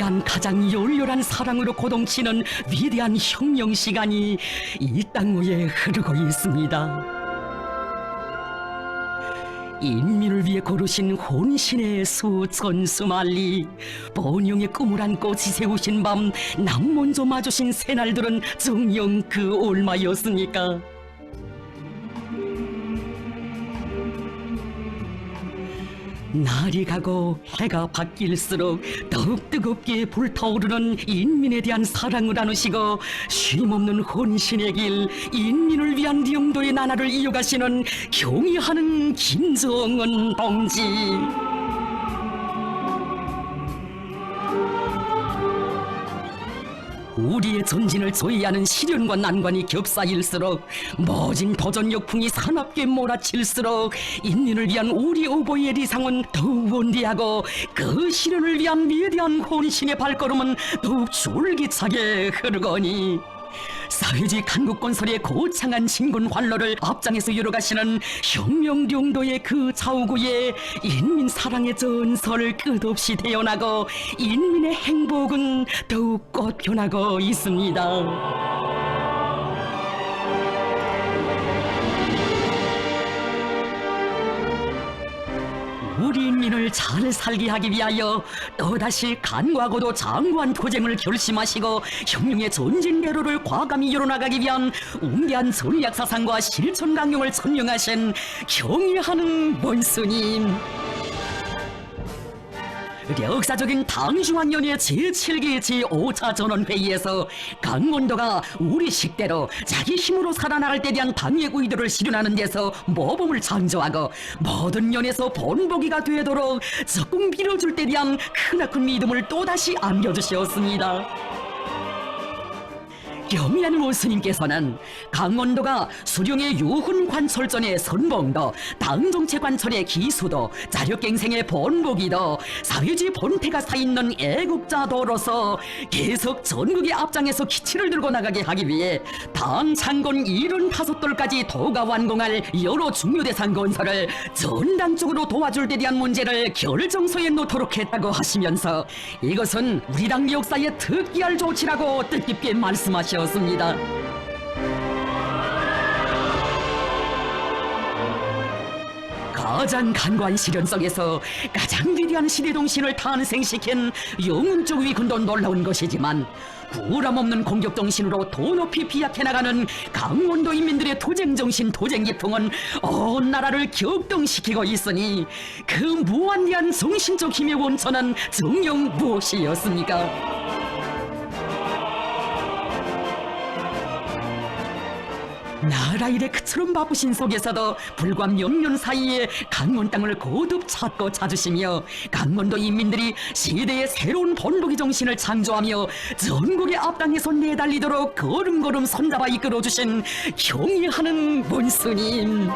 위대한 가장 열렬한 사랑으로 고동치는 위대한 혁명 시간이 이 땅 위에 흐르고 있습니다. 인민을 위해 고르신 혼신의 수천수만리, 번영의 꿈을 안고 지새우신 밤 남먼저 마주신 새날들은 정녕 그 얼마였습니까? 날이 가고 해가 바뀔수록 더욱 뜨겁게 불타오르는 인민에 대한 사랑을 나누시고 쉼없는 혼신의 길, 인민을 위한 영도의 나라를 이어가시는 경의하는 김정은 동지. 우리의 전진을 조이하는 시련과 난관이 겹사일수록, 모진 도전 역풍이 사납게 몰아칠수록 인민을 위한 우리 오보의 리상은 더욱 원대하고 그 시련을 위한 위대한 혼신의 발걸음은 더욱 줄기차게 흐르거니, 사회주의 강국 건설의 거창한 진군 활로를 앞장에서 이뤄가시는 혁명령도의 그 좌우구에 인민 사랑의 전설 끝없이 태어나고 인민의 행복은 더욱 꽃펴나고 있습니다. 우리 인민을 잘 살게 하기 위하여 또다시 간과하고도 장구한 투쟁을 결심하시고 혁명의 전진대로를 과감히 이뤄나가기 위한 웅대한 전략사상과 실천 강령을 천명하신 경의하는 원스님. 역사적인 당중앙위원회 제7기 제5차 전원회의에서 강원도가 우리 식대로 자기 힘으로 살아나갈 때 대한 당의 의도를 실현하는 데서 모범을 창조하고 모든 면에서 본보기가 되도록 적극 밀어줄 때 대한 크나큰 믿음을 또다시 안겨주셨습니다. 경의하는 원스님께서는 강원도가 수령의 유훈 관철전의 선봉도, 당정체 관철의 기수도, 자력갱생의 본보기도, 사회주의 본태가 사있는 애국자도로서 계속 전국의 앞장에서 기치를 들고 나가게 하기 위해 당 창건 75돌까지 도가 완공할 여러 중요대상 건설을 전당적으로 도와줄 데 대한 문제를 결정서에 놓도록 했다고 하시면서 이것은 우리 당 역사의 특기할 조치라고 뜻깊게 말씀하셨습니다. 가장 간과한 시련 속에서 가장 위대한 시대정신을 탄생시킨 영웅적 위군도 놀라운 것이지만, 구람없는 공격정신으로 더 높이 비약해나가는 강원도 인민들의 투쟁정신, 투쟁기풍은 온 나라를 격동시키고 있으니 그 무한대한 정신적 힘의 원천은 정녕 무엇이었습니까? 나라 일에 그처럼 바쁘신 속에서도 불과 몇 년 사이에 강원 땅을 거듭 찾고 찾으시며 강원도 인민들이 시대의 새로운 본보기 정신을 창조하며 전국의 앞당에서 내달리도록 걸음걸음 손잡아 이끌어주신 경의하는 원스님.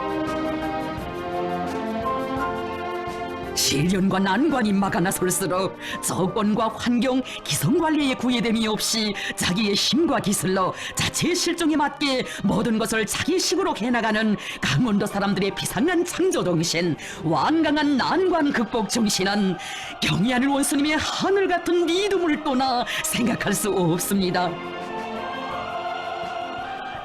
시련과 난관이 막아 나설수록 정권과 환경, 기성관리의 구애됨이 없이 자기의 힘과 기술로 자체의 실정에 맞게 모든 것을 자기식으로 해나가는 강원도 사람들의 비상한 창조정신, 완강한 난관 극복 정신은 경의하는 원스님의 하늘같은 믿음을 떠나 생각할 수 없습니다.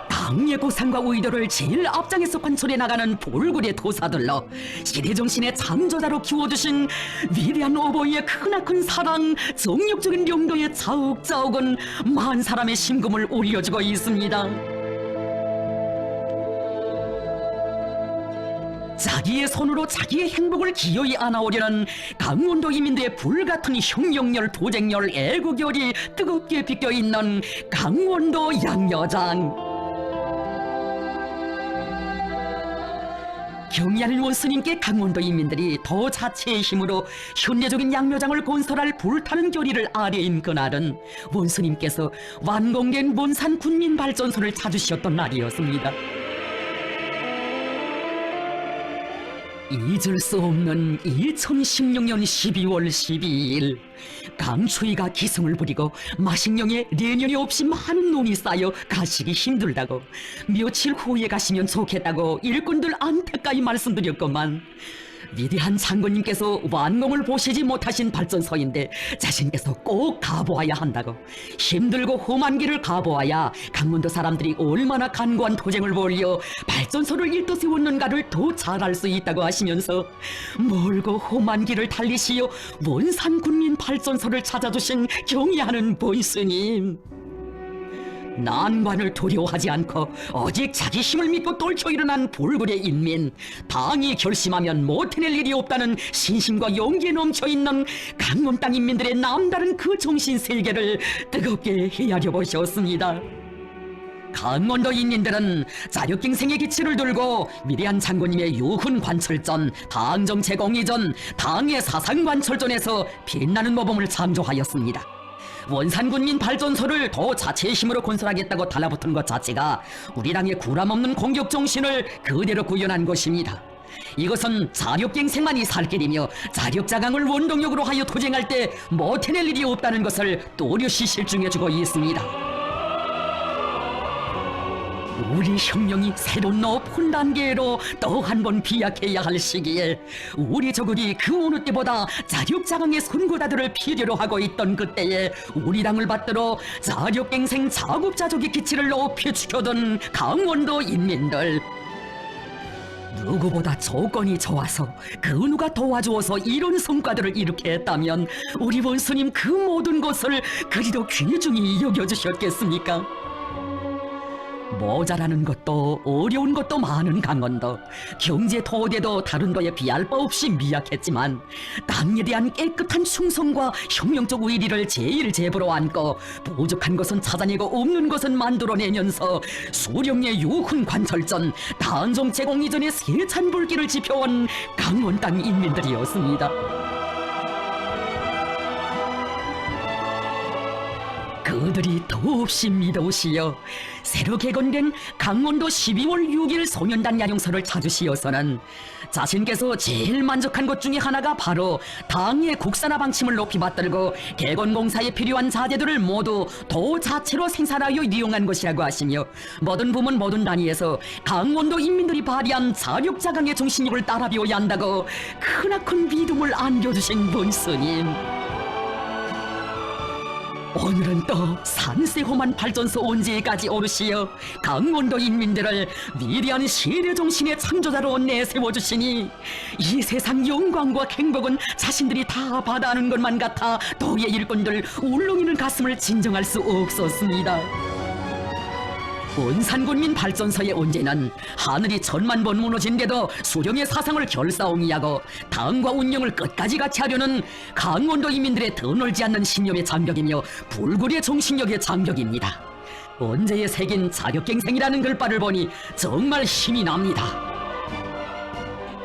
당의 고상과 의도를 제일 앞장에서 관철해 나가는 볼굴의 도사들로 시대정신의 창조자로 키워주신 위대한 오보이의 크나큰 사랑, 정력적인 용도의 자욱자욱은 만 사람의 심금을 울려주고 있습니다. 자기의 손으로 자기의 행복을 기어이 안아오려는 강원도 인민들의 불같은 혁명열, 도쟁열, 애국열이 뜨겁게 비껴있는 강원도 양여장. 경의하는 원스님께 강원도 인민들이 더 자체의 힘으로 현대적인 양묘장을 건설할 불타는 결의를 아뢰인 그날은 원스님께서 완공된 문산 군민발전소를 찾으셨던 날이었습니다. 잊을 수 없는 2016년 12월 12일, 강추위가 기승을 부리고 마식령에 내년이 없이 많은 논이 쌓여 가시기 힘들다고 며칠 후에 가시면 좋겠다고 일꾼들 안타까이 말씀드렸건만, 위대한 장군님께서 완공을 보시지 못하신 발전소인데 자신께서 꼭 가보아야 한다고, 힘들고 험한 길을 가보아야 강원도 사람들이 얼마나 간고한 도쟁을 벌여 발전소를 일떠세웠는가를 더 잘 알 수 있다고 하시면서 멀고 험한 길을 달리시어 원산군민 발전소를 찾아주신 경의하는 본스님, 난관을 두려워하지 않고 오직 자기 힘을 믿고 떨쳐 일어난 불굴의 인민, 당이 결심하면 못 해낼 일이 없다는 신심과 용기에 넘쳐있는 강원 땅 인민들의 남다른 그 정신 세계를 뜨겁게 헤아려 보셨습니다. 강원도 인민들은 자력갱생의 기치를 들고 위대한 장군님의 유훈 관철전, 당정체 공의전, 당의 사상 관철전에서 빛나는 모범을 창조하였습니다. 원산군민 발전소를 더 자체의 힘으로 건설하겠다고 달라붙은 것 자체가 우리 당의 구람없는 공격 정신을 그대로 구현한 것입니다. 이것은 자력갱생만이 살 길이며 자력자강을 원동력으로 하여 도쟁할 때 못해낼 일이 없다는 것을 또렷이 실증해주고 있습니다. 우리 혁명이 새로운 높은 단계로 또 한 번 비약해야 할 시기에 우리 조국이 그 어느 때보다 자력자강의 선구다들을 필요로 하고 있던 그때에 우리 당을 받들어 자력갱생 자급자족의 기치를 높이 지켜둔 강원도 인민들, 누구보다 조건이 좋아서 그 누가 도와주어서 이런 성과들을 이루게 했다면 우리 원수님 그 모든 것을 그리도 귀중히 여겨주셨겠습니까? 모자라는 것도 어려운 것도 많은 강원도, 경제 토대도 다른 도에 비할 바 없이 미약했지만 땅에 대한 깨끗한 충성과 혁명적 의리를 제일 제부로 안고 부족한 것은 찾아내고 없는 것은 만들어내면서 수령의 유훈 관철전, 당정체 공의전의 세찬 불길을 지펴온 강원 땅 인민들이었습니다. 그들이 더없이 믿어오시어 새로 개건된 강원도 12월 6일 소년단 야영소를 찾으시어서는 자신께서 제일 만족한 것 중에 하나가 바로 당의 국산화 방침을 높이 받들고 개건공사에 필요한 자재들을 모두 도 자체로 생산하여 이용한 것이라고 하시며, 모든 부문 모든 단위에서 강원도 인민들이 발휘한 자력자강의 정신력을 따라 배워야 한다고 크나큰 믿음을 안겨주신 본스님, 오늘은 또 산세호만 발전소 언제까지 오르시어 강원도 인민들을 위대한 시대정신의 창조자로 내세워주시니 이 세상 영광과 행복은 자신들이 다 받아하는 것만 같아 도의 일꾼들 울렁이는 가슴을 진정할 수 없었습니다. 원산군민 발전소의 언제는 하늘이 천만 번 무너진데도 수령의 사상을 결사옹이하고 당과 운영을 끝까지 같이 하려는 강원도 인민들의 드놀지 않는 신념의 장벽이며 불굴의 정신력의 장벽입니다. 언제에 새긴 자력갱생이라는 글발을 보니 정말 힘이 납니다.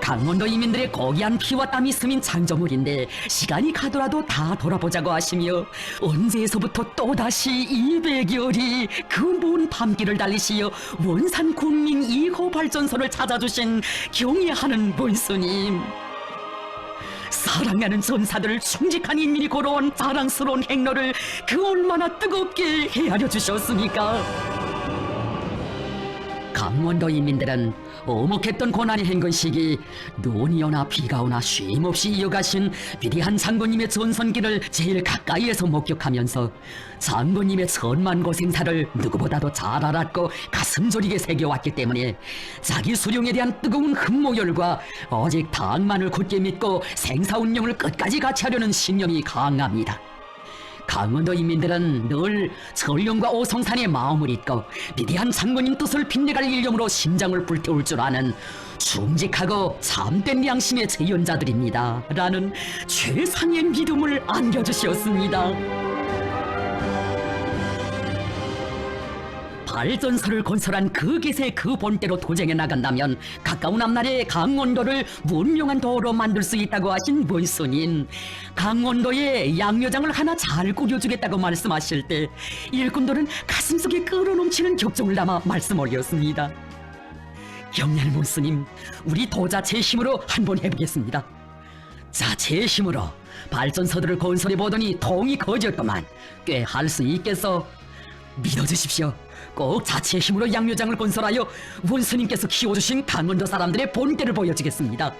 강원도 인민들의 고귀한 피와 땀이 스민 창조물인데 시간이 가더라도 다 돌아보자고 하시며 언제에서부터 또다시 200여리 그 먼 밤길을 달리시어 원산 국민 2호 발전소를 찾아주신 경의하는 본스님, 사랑하는 전사들 충직한 인민이 걸어온 자랑스러운 행로를 그 얼마나 뜨겁게 헤아려 주셨습니까? 강원도 인민들은 오목했던 고난의 행군 시기 눈이 오나 비가 오나 쉼없이 이어가신 위대한 장군님의 전선길을 제일 가까이에서 목격하면서 장군님의 천만 고생사를 누구보다도 잘 알았고 가슴 저리게 새겨왔기 때문에 자기 수령에 대한 뜨거운 흠모열과 오직 당만을 굳게 믿고 생사운영을 끝까지 같이 하려는 신념이 강합니다. 강원도 인민들은 늘 전령과 오성산의 마음을 잇고 위대한 장군님 뜻을 빛내갈 일념으로 심장을 불태울 줄 아는 충직하고 참된 양심의 재연자들입니다 라는 최상의 믿음을 안겨주셨습니다. 발전소를 건설한 그 기세 그 본대로 도쟁해 나간다면 가까운 앞날의 강원도를 문명한 도로 만들 수 있다고 하신 본스님, 강원도에 양묘장을 하나 잘 꾸려주겠다고 말씀하실 때 일꾼들은 가슴속에 끓어넘치는 격정을 담아 말씀 올렸습니다. 경례할 본스님, 우리 도자 제 힘으로 한번 해보겠습니다. 자, 제 힘으로 발전소들을 건설해 보더니 통이 거졌더만 꽤 할 수 있겠어. 믿어주십시오. 꼭 자치의 힘으로 양묘장을 건설하여 원수님께서 키워주신 강원도 사람들의 본때를 보여주겠습니다.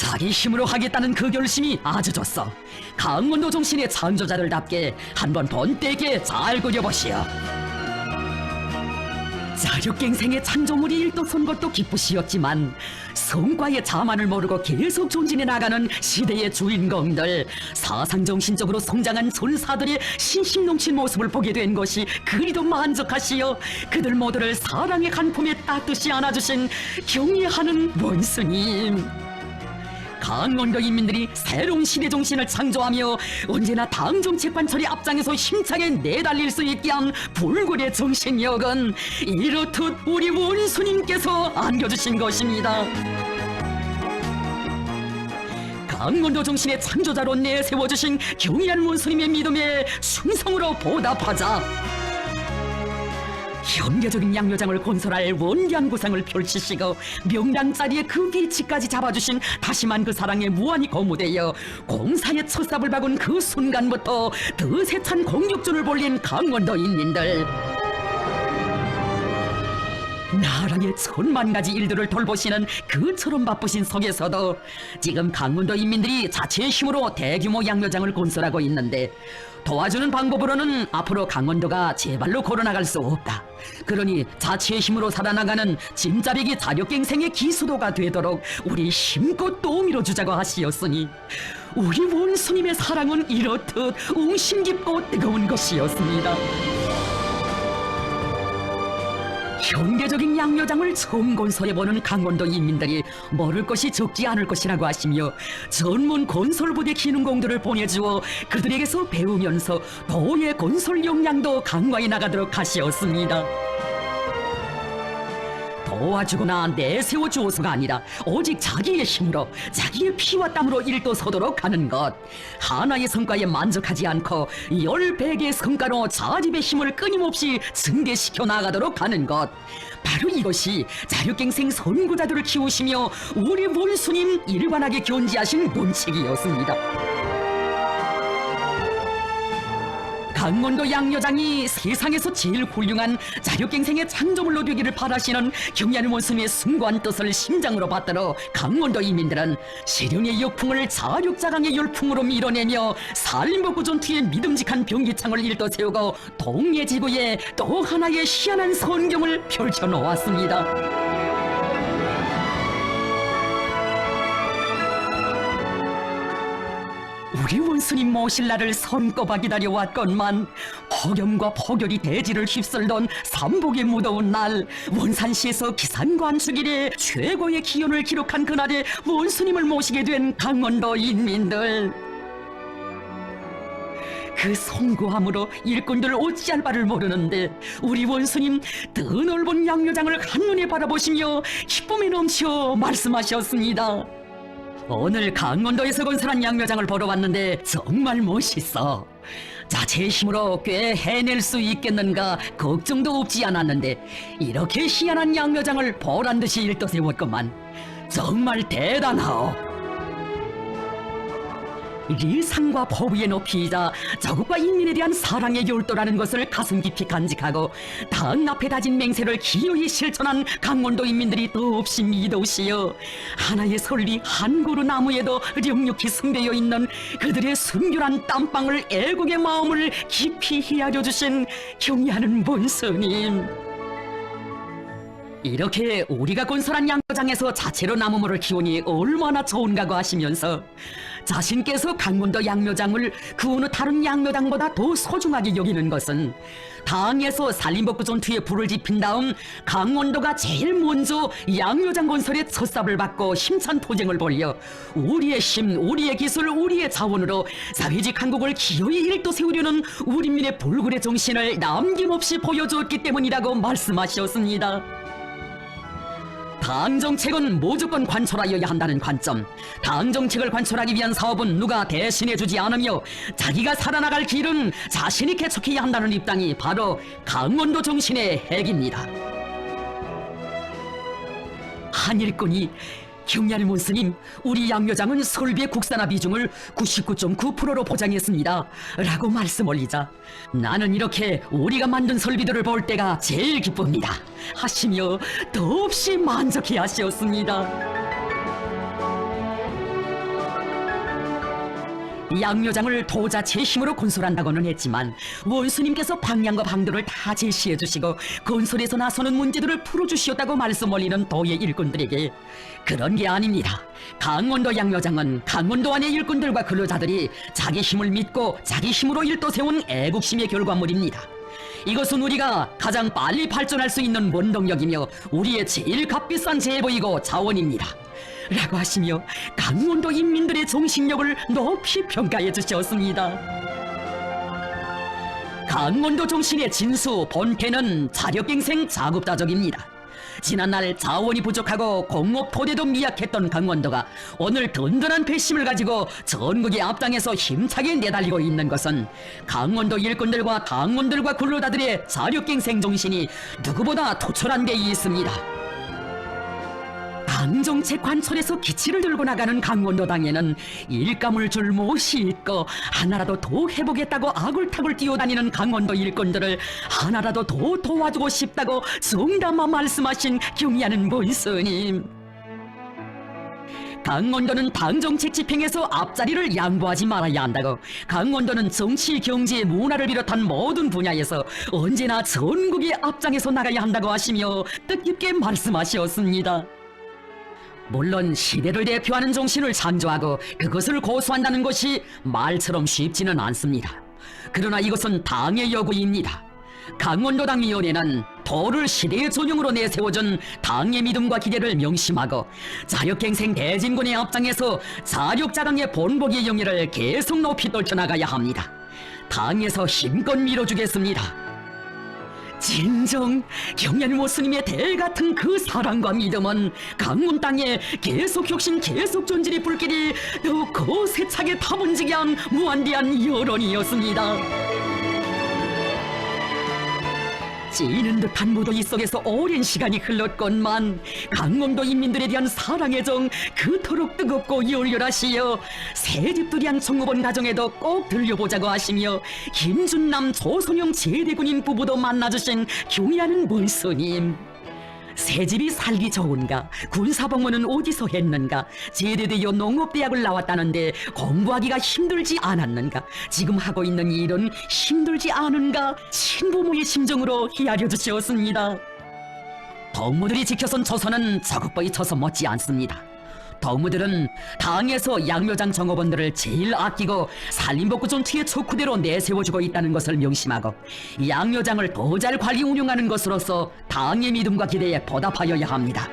자기 힘으로 하겠다는 그 결심이 아주 좋소. 강원도 정신의 창조자들답게 한번 번때게 잘 그려보시오. 자력갱생의 창조물이 일도선 것도 기쁘시었지만 성과의 자만을 모르고 계속 존진해 나가는 시대의 주인공들, 사상정신적으로 성장한 전사들의 신심 넘친 모습을 보게 된 것이 그리도 만족하시어 그들 모두를 사랑의 한 품에 따뜻이 안아주신 경의하는 원스님. 강원도 인민들이 새로운 시대 정신을 창조하며 언제나 당 정책 관철의 앞장에서 힘차게 내달릴 수 있게 한 불굴의 정신력은 이렇듯 우리 원수님께서 안겨주신 것입니다. 강원도 정신의 창조자로 내세워주신 경의한 원수님의 믿음에 충성으로 보답하자. 현대적인 양묘장을 건설할 원대한 구상을 펼치시고 명랑자리의 그 위치까지 잡아주신 다시만 그 사랑에 무한히 거무되어 공사의 첫삽을 박은 그 순간부터 드세찬 공격전을 벌린 강원도 인민들, 나라의 천만 가지 일들을 돌보시는 그처럼 바쁘신 속에서도 지금 강원도 인민들이 자체의 힘으로 대규모 양묘장을 건설하고 있는데 도와주는 방법으로는 앞으로 강원도가 제발로 걸어나갈 수 없다. 그러니 자체의 힘으로 살아나가는 짐자리기 자력갱생의 기수도가 되도록 우리 힘껏 또 밀어주자고 하시었으니 우리 원수님의 사랑은 이렇듯 웅심 깊고 뜨거운 것이었습니다. 현대적인 양묘장을 처음 건설해보는 강원도 인민들이 모를 것이 적지 않을 것이라고 하시며 전문 건설부대 기능공들을 보내주어 그들에게서 배우면서 도의 건설 역량도 강화해 나가도록 하시었습니다. 도와주거나 내세워 주어서가 아니라 오직 자기의 힘으로 자기의 피와 땀으로 일도서도록 하는 것, 하나의 성과에 만족하지 않고 10배의 성과로 자립의 힘을 끊임없이 증대시켜 나가도록 하는 것, 바로 이것이 자력갱생 선구자들을 키우시며 우리 원수님 일관하게 견지하신 원칙이었습니다. 강원도 양묘장이 세상에서 제일 훌륭한 자력갱생의 창조물로 되기를 바라시는 경의하는 원수님의 숭고한 뜻을 심장으로 받들어 강원도 인민들은 세련의 역풍을 자력자강의 열풍으로 밀어내며 살림복구 전투의 믿음직한 병기창을 일떠세우고 동해지구에 또 하나의 희한한 선경을 펼쳐놓았습니다. 우리 원수님 모실 날을 손꼽아 기다려왔건만 폭염과 폭열이 대지를 휩쓸던 삼복의 무더운 날, 원산시에서 기산관축일에 최고의 기온을 기록한 그날에 원수님을 모시게 된 강원도 인민들, 그 송구함으로 일꾼들 어찌할 바를 모르는데 우리 원수님 드넓은 양묘장을 한눈에 바라보시며 기쁨에 넘쳐 말씀하셨습니다. 오늘 강원도에서 건설한 양묘장을 보러 왔는데 정말 멋있어. 자체의 힘으로 꽤 해낼 수 있겠는가 걱정도 없지 않았는데 이렇게 희한한 양묘장을 보란듯이 일떠세웠건만 정말 대단하오. 리상과 포부의 높이이자 자국과 인민에 대한 사랑의 열도라는 것을 가슴 깊이 간직하고 당 앞에 다진 맹세를 기어이 실천한 강원도 인민들이 더없이 믿으시어 하나의 설비 한 그루 나무에도 력력히 승되어 있는 그들의 순결한 땀방울 애국의 마음을 깊이 헤아려 주신 경의하는 원수님, 이렇게 우리가 건설한 양묘장에서 자체로 나무물을 키우니 얼마나 좋은가고 하시면서 자신께서 강원도 양묘장을 그 어느 다른 양묘장보다 더 소중하게 여기는 것은 당에서 산림복구 전투에 불을 지핀 다음 강원도가 제일 먼저 양묘장 건설에 첫삽을 받고 힘찬 투쟁을 벌여 우리의 힘, 우리의 기술, 우리의 자원으로 사회직 한국을 기어이 일도 세우려는 우리민의 불굴의 정신을 남김없이 보여주었기 때문이라고 말씀하셨습니다. 당 정책은 무조건 관철하여야 한다는 관점, 당 정책을 관철하기 위한 사업은 누가 대신해주지 않으며 자기가 살아나갈 길은 자신이 개척해야 한다는 입장이 바로 강원도 정신의 핵입니다. 한 일꾼이 경의하는 원수님, 우리 양묘장은 설비의 국산화 비중을 99.9%로 보장했습니다 라고 말씀 올리자 나는 이렇게 우리가 만든 설비들을 볼 때가 제일 기쁩니다 하시며 더없이 만족해 하시었습니다. 양묘장을 도자체 힘으로 건설한다고는 했지만 원수님께서 방향과 방도를 다 제시해 주시고 건설에서 나서는 문제들을 풀어주시었다고 말씀 올리는 도의 일꾼들에게 그런 게 아닙니다. 강원도 양묘장은 강원도 안의 일꾼들과 근로자들이 자기 힘을 믿고 자기 힘으로 일도 세운 애국심의 결과물입니다. 이것은 우리가 가장 빨리 발전할 수 있는 원동력이며 우리의 제일 값비싼 제보이고 자원입니다. 라고 하시며 강원도 인민들의 정신력을 높이 평가해 주셨습니다. 강원도 정신의 진수 본캐는 자력갱생 자급자족입니다. 지난날 자원이 부족하고 공업 토대도 미약했던 강원도가 오늘 든든한 배심을 가지고 전국의 앞장에서 힘차게 내달리고 있는 것은 강원도 일꾼들과 당원들과 근로자들의 자력갱생 정신이 누구보다 투철한 데 있습니다. 당정책 관철에서 기치를 들고 나가는 강원도 당에는 일감을 줄 못이 있고 하나라도 더 해보겠다고 아굴타굴 뛰어다니는 강원도 일꾼들을 하나라도 더 도와주고 싶다고 정담아 말씀하신 경의하는 본스님. 강원도는 당정책 집행에서 앞자리를 양보하지 말아야 한다고 강원도는 정치, 경제, 문화를 비롯한 모든 분야에서 언제나 전국의 앞장에서 나가야 한다고 하시며 뜻깊게 말씀하셨습니다. 물론 시대를 대표하는 정신을 창조하고 그것을 고수한다는 것이 말처럼 쉽지는 않습니다. 그러나 이것은 당의 여구입니다. 강원도당위원회는 도를 시대의 전용으로 내세워준 당의 믿음과 기대를 명심하고 자력갱생 대진군의 앞장에서 자력자강의 본보기의 영예를 계속 높이 떨쳐나가야 합니다. 당에서 힘껏 밀어주겠습니다. 진정 경연 모스님의 대같은 그 사랑과 믿음은 강원 땅에 계속 혁신 계속 존재의 불길이 더욱 거세차게 타번지게 한 무한대한 여론이었습니다. 찌는 듯한 무더위 속에서 오랜 시간이 흘렀건만 강원도 인민들에 대한 사랑의 정 그토록 뜨겁고 열렬하시어 새집들이한 청구본 가정에도 꼭 들려보자고 하시며 김준남 조선영 제대군인 부부도 만나주신 경의하는 문스님. 새집이 살기 좋은가? 군사복무는 어디서 했는가? 제대되어 농업대학을 나왔다는데 공부하기가 힘들지 않았는가? 지금 하고 있는 일은 힘들지 않은가? 친부모의 심정으로 헤아려 주셨습니다. 덕무들이 지켜선 조선은 저것보이 쳐서 못지 않습니다. 덕무들은 당에서 양묘장 정업원들을 제일 아끼고 산림복구 전투의 척후대로 내세워주고 있다는 것을 명심하고 양묘장을 더 잘 관리 운영하는 것으로서 당의 믿음과 기대에 보답하여야 합니다.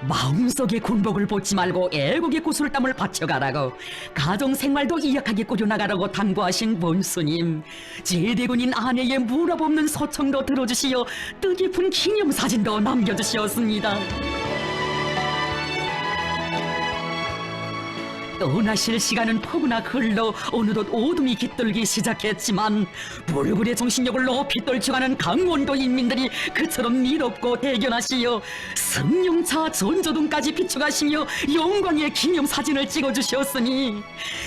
마음속에 군복을 벗지 말고 애국의 구슬땀을 바쳐가라고 가정생활도 이약하게 꾸려나가라고 당부하신 본스님. 제대군인 아내의 무릎 없는 소청도 들어주시어 뜻깊은 기념사진도 남겨주셨습니다. 떠나실 시간은 포구나 흘러 어느덧 어둠이 깃들기 시작했지만 불굴의 정신력을 높이 떨쳐가는 강원도 인민들이 그처럼 미롭고 대견하시어 승용차 전조등까지 비춰가시며 영광의 기념사진을 찍어주셨으니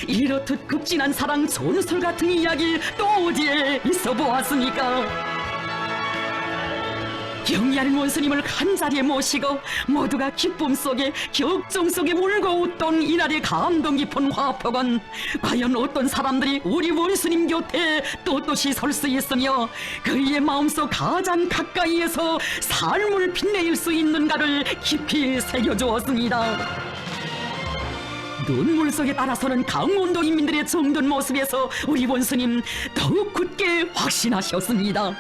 이렇듯 극진한 사랑 전설 같은 이야기 또 어디에 있어 보았습니까? 경의하는 원수님을 한자리에 모시고 모두가 기쁨 속에 격정 속에 울고 웃던 이날의 감동 깊은 화폭은 과연 어떤 사람들이 우리 원수님 곁에 떳떳이 설 수 있으며 그의 마음속 가장 가까이에서 삶을 빛내일 수 있는가를 깊이 새겨주었습니다. 눈물 속에 따라서는 강원도 인민들의 정든 모습에서 우리 원수님 더욱 굳게 확신하셨습니다.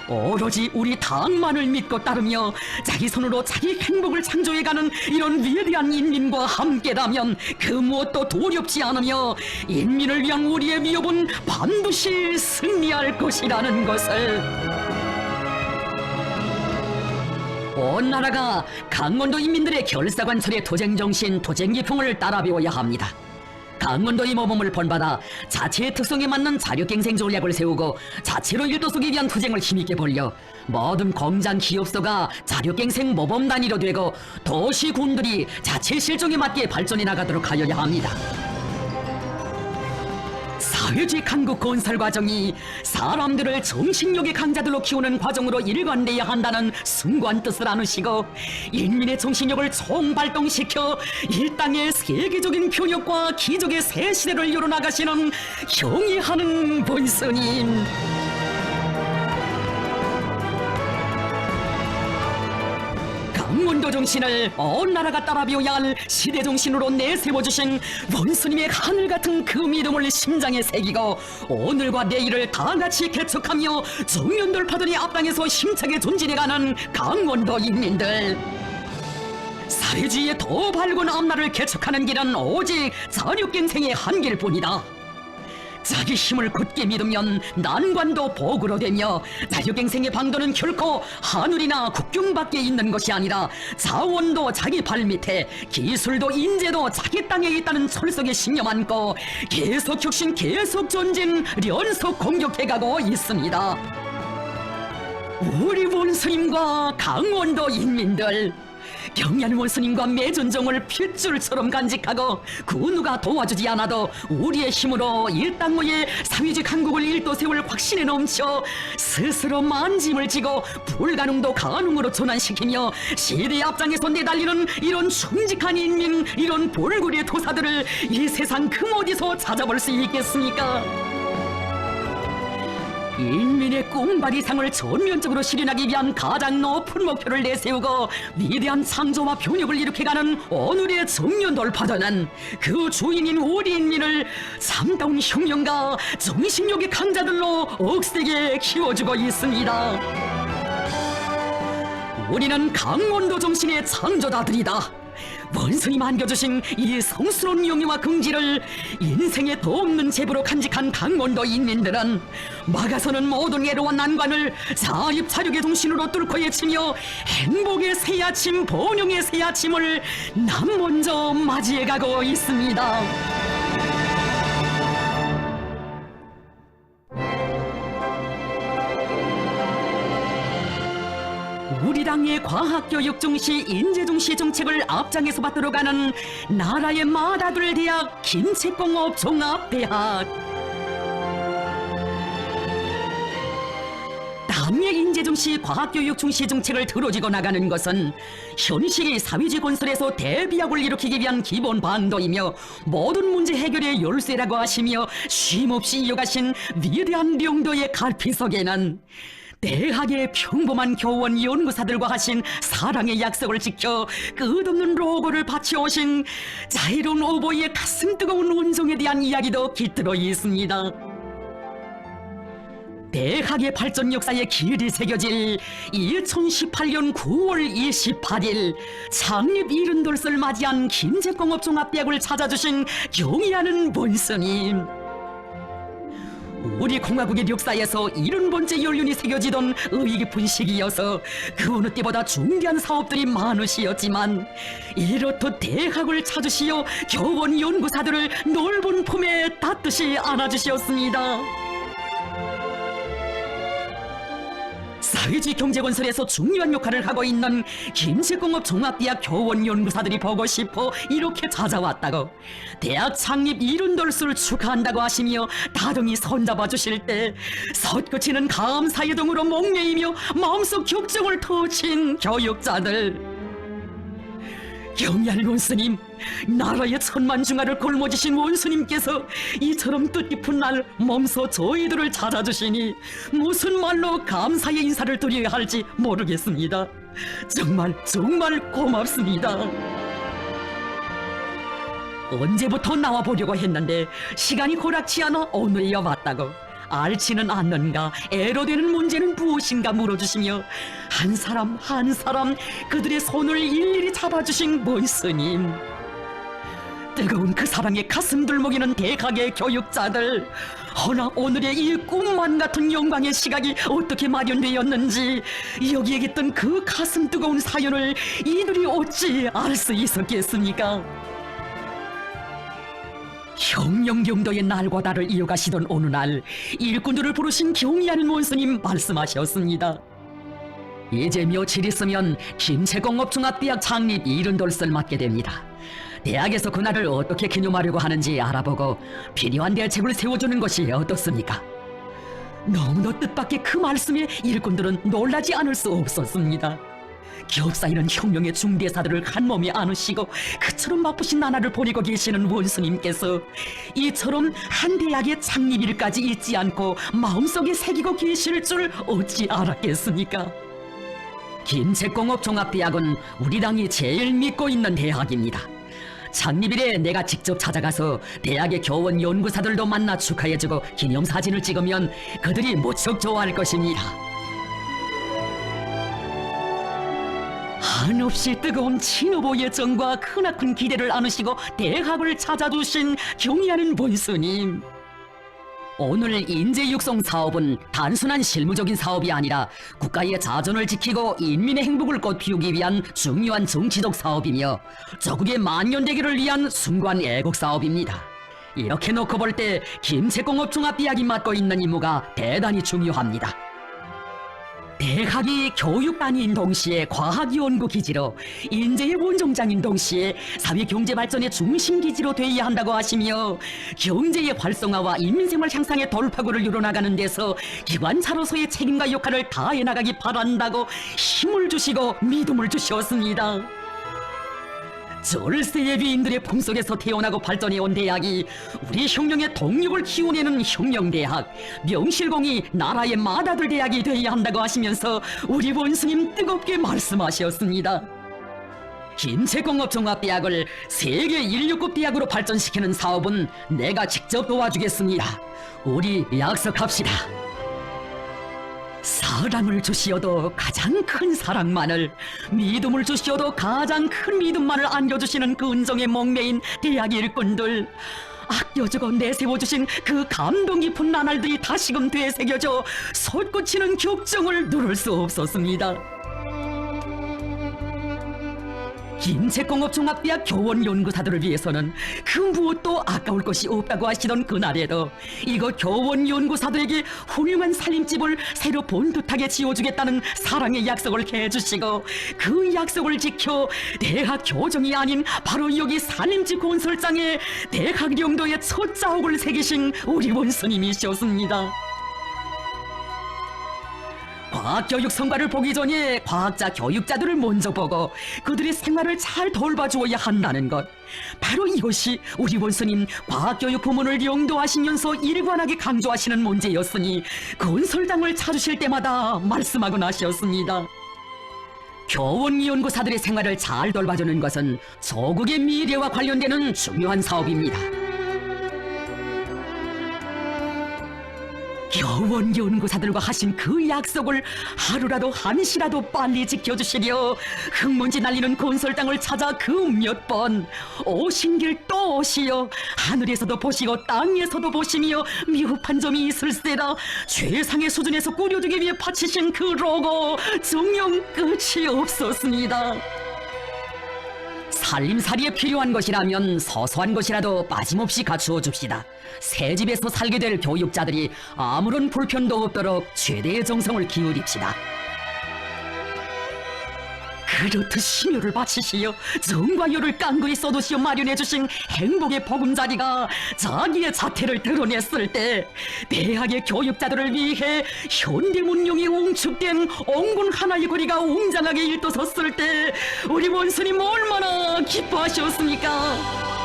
오로지 우리 당만을 믿고 따르며 자기 손으로 자기 행복을 창조해가는 이런 위대한 인민과 함께라면 그 무엇도 두렵지 않으며 인민을 위한 우리의 위협은 반드시 승리할 것이라는 것을. 온 나라가 강원도 인민들의 결사관철의 투쟁정신, 투쟁기풍을 따라 배워야 합니다. 강원도의 모범을 본받아 자체의 특성에 맞는 자력갱생 전략을 세우고 자체로 일도속에 위한 투쟁을 힘있게 벌려 모든 공장 기업소가 자력갱생 모범 단위로 되고 도시 군들이 자체 실정에 맞게 발전해 나가도록 하여야 합니다. 사회주의 강국 건설 과정이 사람들을 정신력의 강자들로 키우는 과정으로 일관돼야 한다는 숭고한 뜻을 안으시고 인민의 정신력을 총발동시켜 이 땅의 세계적인 교역과 기적의 새 시대를 열어나가시는 경의하는 본스님. 강원도 정신을 온 나라가 따라 배워야 할 시대 정신으로 내세워주신 원스님의 하늘같은 그 믿음을 심장에 새기고 오늘과 내일을 다같이 개척하며 정면돌파들이 앞당에서 힘차게 전진해가는 강원도 인민들. 사회주의의 더 밝은 앞날을 개척하는 길은 오직 자력갱생의 한 길뿐이다. 자기 힘을 굳게 믿으면 난관도 복으로 되며 자력갱생의 방도는 결코 하늘이나 국경 밖에 있는 것이 아니라 자원도 자기 발밑에 기술도 인재도 자기 땅에 있다는 철석에 신념 안고 계속 혁신 계속 전진 연속 공격해가고 있습니다. 우리 원스님과 강원도 인민들, 경의하는 원스님과 매전정을 핏줄처럼 간직하고 그 누가 도와주지 않아도 우리의 힘으로 일당무의 사회주의 강국을 일도 세울 확신에 넘쳐 스스로 만짐을 지고 불가능도 가능으로 전환시키며 시대의 앞장에서 내달리는 이런 충직한 인민, 이런 볼고리의 도사들을 이 세상 그 어디서 찾아볼 수 있겠습니까? 인민의 꿈과 이상을 전면적으로 실현하기 위한 가장 높은 목표를 내세우고 위대한 창조와 변혁을 일으켜가는 오늘의 정면 돌파전은 그 주인인 우리 인민을 참다운 혁명가 정신력의 강자들로 억세게 키워주고 있습니다. 우리는 강원도 정신의 창조자들이다. 원스님 안겨주신 이 성스러운 용의와 긍지를 인생의 더 없는 제부로 간직한 강원도 인민들은 막아서는 모든 애로와 난관을 자립자력의 정신으로 뚫고 헤치며 행복의 새아침, 번영의 새아침을 남 먼저 맞이해가고 있습니다. 우리 당의 과학교육 중시, 인재 중시 정책을 앞장에서 받들어가는 나라의 맏아들 대학 김책공업 종합대학. 당의 인재 중시, 과학교육 중시 정책을 들어지고 나가는 것은 현실의 사회주의 건설에서 대비약을 일으키기 위한 기본 방도이며 모든 문제 해결의 열쇠라고 하시며 쉼없이 이어가신 위대한 명도의 갈피석에는 대학의 평범한 교원 연구사들과 하신 사랑의 약속을 지켜 끝없는 로고를 바쳐오신 자유로운 오보이의 가슴 뜨거운 운송에 대한 이야기도 깃들어 있습니다. 대학의 발전 역사에 길이 새겨질 2018년 9월 28일 창립 70돌을 맞이한 김책공업종합대학을 찾아주신 경의하는 본스님. 우리 공화국의 역사에서 70번째 연륜이 새겨지던 의의 깊은 시기여서 그 어느 때보다 중대한 사업들이 많으시었지만 이렇듯 대학을 찾으시어 교원 연구사들을 넓은 품에 닫듯이 안아주시었습니다. 사회주의 경제건설에서 중요한 역할을 하고 있는 김책공업 종합대학 교원 연구사들이 보고 싶어 이렇게 찾아왔다고 대학 창립 70돌수를 축하한다고 하시며 다둥이 손잡아 주실 때 솟구치는 감사의 동으로 목매이며 마음속 격정을 터친 교육자들. 경의할 원스님, 나라의 천만중하를 골머지신 원스님께서 이처럼 뜻깊은 날 몸소 저희들을 찾아주시니 무슨 말로 감사의 인사를 드려야 할지 모르겠습니다. 정말 고맙습니다. 언제부터 나와보려고 했는데 시간이 허락치 않아 오늘이야 왔다고 앓지는 않는가, 애로되는 문제는 무엇인가 물어주시며 한 사람 한 사람 그들의 손을 일일이 잡아주신 원스님. 뜨거운 그 사랑에 가슴 들먹이는 대학의 교육자들, 허나 오늘의 이 꿈만 같은 영광의 시각이 어떻게 마련되었는지 여기에 있던 그 가슴 뜨거운 사연을 이들이 어찌 알 수 있었겠습니까? 혁명경도의 날과 달을 이어가시던 어느 날 일꾼들을 부르신 경의하는 원스님 말씀하셨습니다. 이제 며칠 있으면 김책공업종합대학 창립 70돌을 맞게 됩니다. 대학에서 그날을 어떻게 기념하려고 하는지 알아보고 필요한 대책을 세워주는 것이 어떻습니까? 너무도 뜻밖의 그 말씀에 일꾼들은 놀라지 않을 수 없었습니다. 기업사이는 혁명의 중대사들을 한몸에 안으시고 그처럼 바쁘신 나날을 보내고 계시는 원수님께서 이처럼 한 대학의 창립일까지 잊지 않고 마음속에 새기고 계실 줄 어찌 알았겠습니까? 김책공업종합대학은 우리 당이 제일 믿고 있는 대학입니다. 창립일에 내가 직접 찾아가서 대학의 교원 연구사들도 만나 축하해주고 기념사진을 찍으면 그들이 무척 좋아할 것입니다. 한없이 뜨거운 친후보의 정과 크나큰 기대를 안으시고 대학을 찾아주신 경의하는 본스님. 오늘 인재육성 사업은 단순한 실무적인 사업이 아니라 국가의 자존을 지키고 인민의 행복을 꽃피우기 위한 중요한 정치적 사업이며 조국의 만년대계를 위한 숭고한 애국 사업입니다. 이렇게 놓고 볼 때 김책공업종합대학이 맡고 있는 임무가 대단히 중요합니다. 대학이 교육단위인 동시에 과학연구기지로 인재의 원종장인 동시에 사회경제발전의 중심기지로 되어야 한다고 하시며 경제의 활성화와 인민생활 향상의 돌파구를 이뤄나가는 데서 기관차로서의 책임과 역할을 다해 나가기 바란다고 힘을 주시고 믿음을 주셨습니다. 절세의 비인들의 품속에서 태어나고 발전해온 대학이 우리 혁명의 동력을 키워내는 혁명대학, 명실공히 나라의 맏아들 대학이 되어야 한다고 하시면서 우리 원수님 뜨겁게 말씀하셨습니다. 김책공업종합대학을 세계 인류급 대학으로 발전시키는 사업은 내가 직접 도와주겠습니다. 우리 약속합시다. 사랑을 주시어도 가장 큰 사랑만을, 믿음을 주시어도 가장 큰 믿음만을 안겨주시는 그 은정의 목매인 대학 일꾼들, 아껴주고 내세워주신 그 감동 깊은 나날들이 다시금 되새겨져 솟구치는 격정을 누를 수 없었습니다. 김책공업종합대학 교원연구사들을 위해서는 그 무엇도 아까울 것이 없다고 하시던 그날에도 이곳 교원연구사들에게 훌륭한 살림집을 새로 본듯하게 지어주겠다는 사랑의 약속을 해주시고 그 약속을 지켜 대학 교정이 아닌 바로 여기 살림집 건설장에 대학령도의 첫 자옥을 새기신 우리 원수님이셨습니다. 과학교육 성과를 보기 전에 과학자 교육자들을 먼저 보고 그들의 생활을 잘 돌봐주어야 한다는 것, 바로 이것이 우리 원수님 과학교육 부문을 영도하시면서 일관하게 강조하시는 문제였으니 건설당을 찾으실 때마다 말씀하곤 하셨습니다. 교원 연구사들의 생활을 잘 돌봐주는 것은 조국의 미래와 관련되는 중요한 사업입니다. 교원 연구사들과 하신 그 약속을 하루라도 한시라도 빨리 지켜주시려 흙먼지 날리는 건설당을 찾아 그 몇 번 오신 길 또 오시어 하늘에서도 보시고 땅에서도 보시며 미흡한 점이 있을세라 최상의 수준에서 꾸려주기 위해 바치신 그 로고 정녕 끝이 없었습니다. 살림살이에 필요한 것이라면 소소한 것이라도 빠짐없이 갖추어 줍시다. 새 집에서 살게 될 교육자들이 아무런 불편도 없도록 최대의 정성을 기울입시다. 그렇듯 심혈을 바치시어 정과 요를 깡그리 쏟으시어 마련해주신 행복의 보금자리가 자기의 자태를 드러냈을 때 대학의 교육자들을 위해 현대문명이 웅축된 옹군 하나의 거리가 웅장하게 일떠섰을 때 우리 원수님 얼마나 기뻐하셨습니까?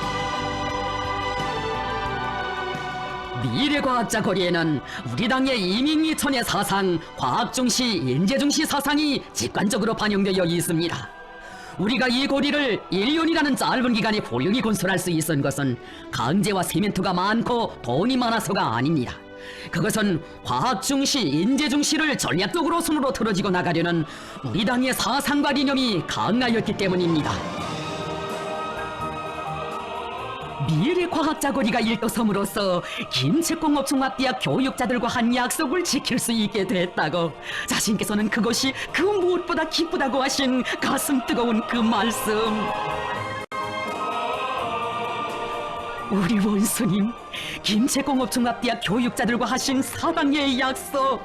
미래과학자 거리에는 우리 당의 이민희천의 사상, 과학중시, 인재중시 사상이 직관적으로 반영되어 있습니다. 우리가 이 고리를 1년이라는 짧은 기간에 훌륭히 건설할 수 있은 것은 강제와 세멘트가 많고 돈이 많아서가 아닙니다. 그것은 과학중시, 인재중시를 전략적으로 손으로 틀어지고 나가려는 우리 당의 사상과 이념이 강하였기 때문입니다. 미래과학자 거리가 일떠섬으로써 김책공업종합대학 교육자들과 한 약속을 지킬 수 있게 됐다고 자신께서는 그것이 그 무엇보다 기쁘다고 하신 가슴 뜨거운 그 말씀. 우리 원수님, 김제공업종합대학 교육자들과 하신 사랑의 약속,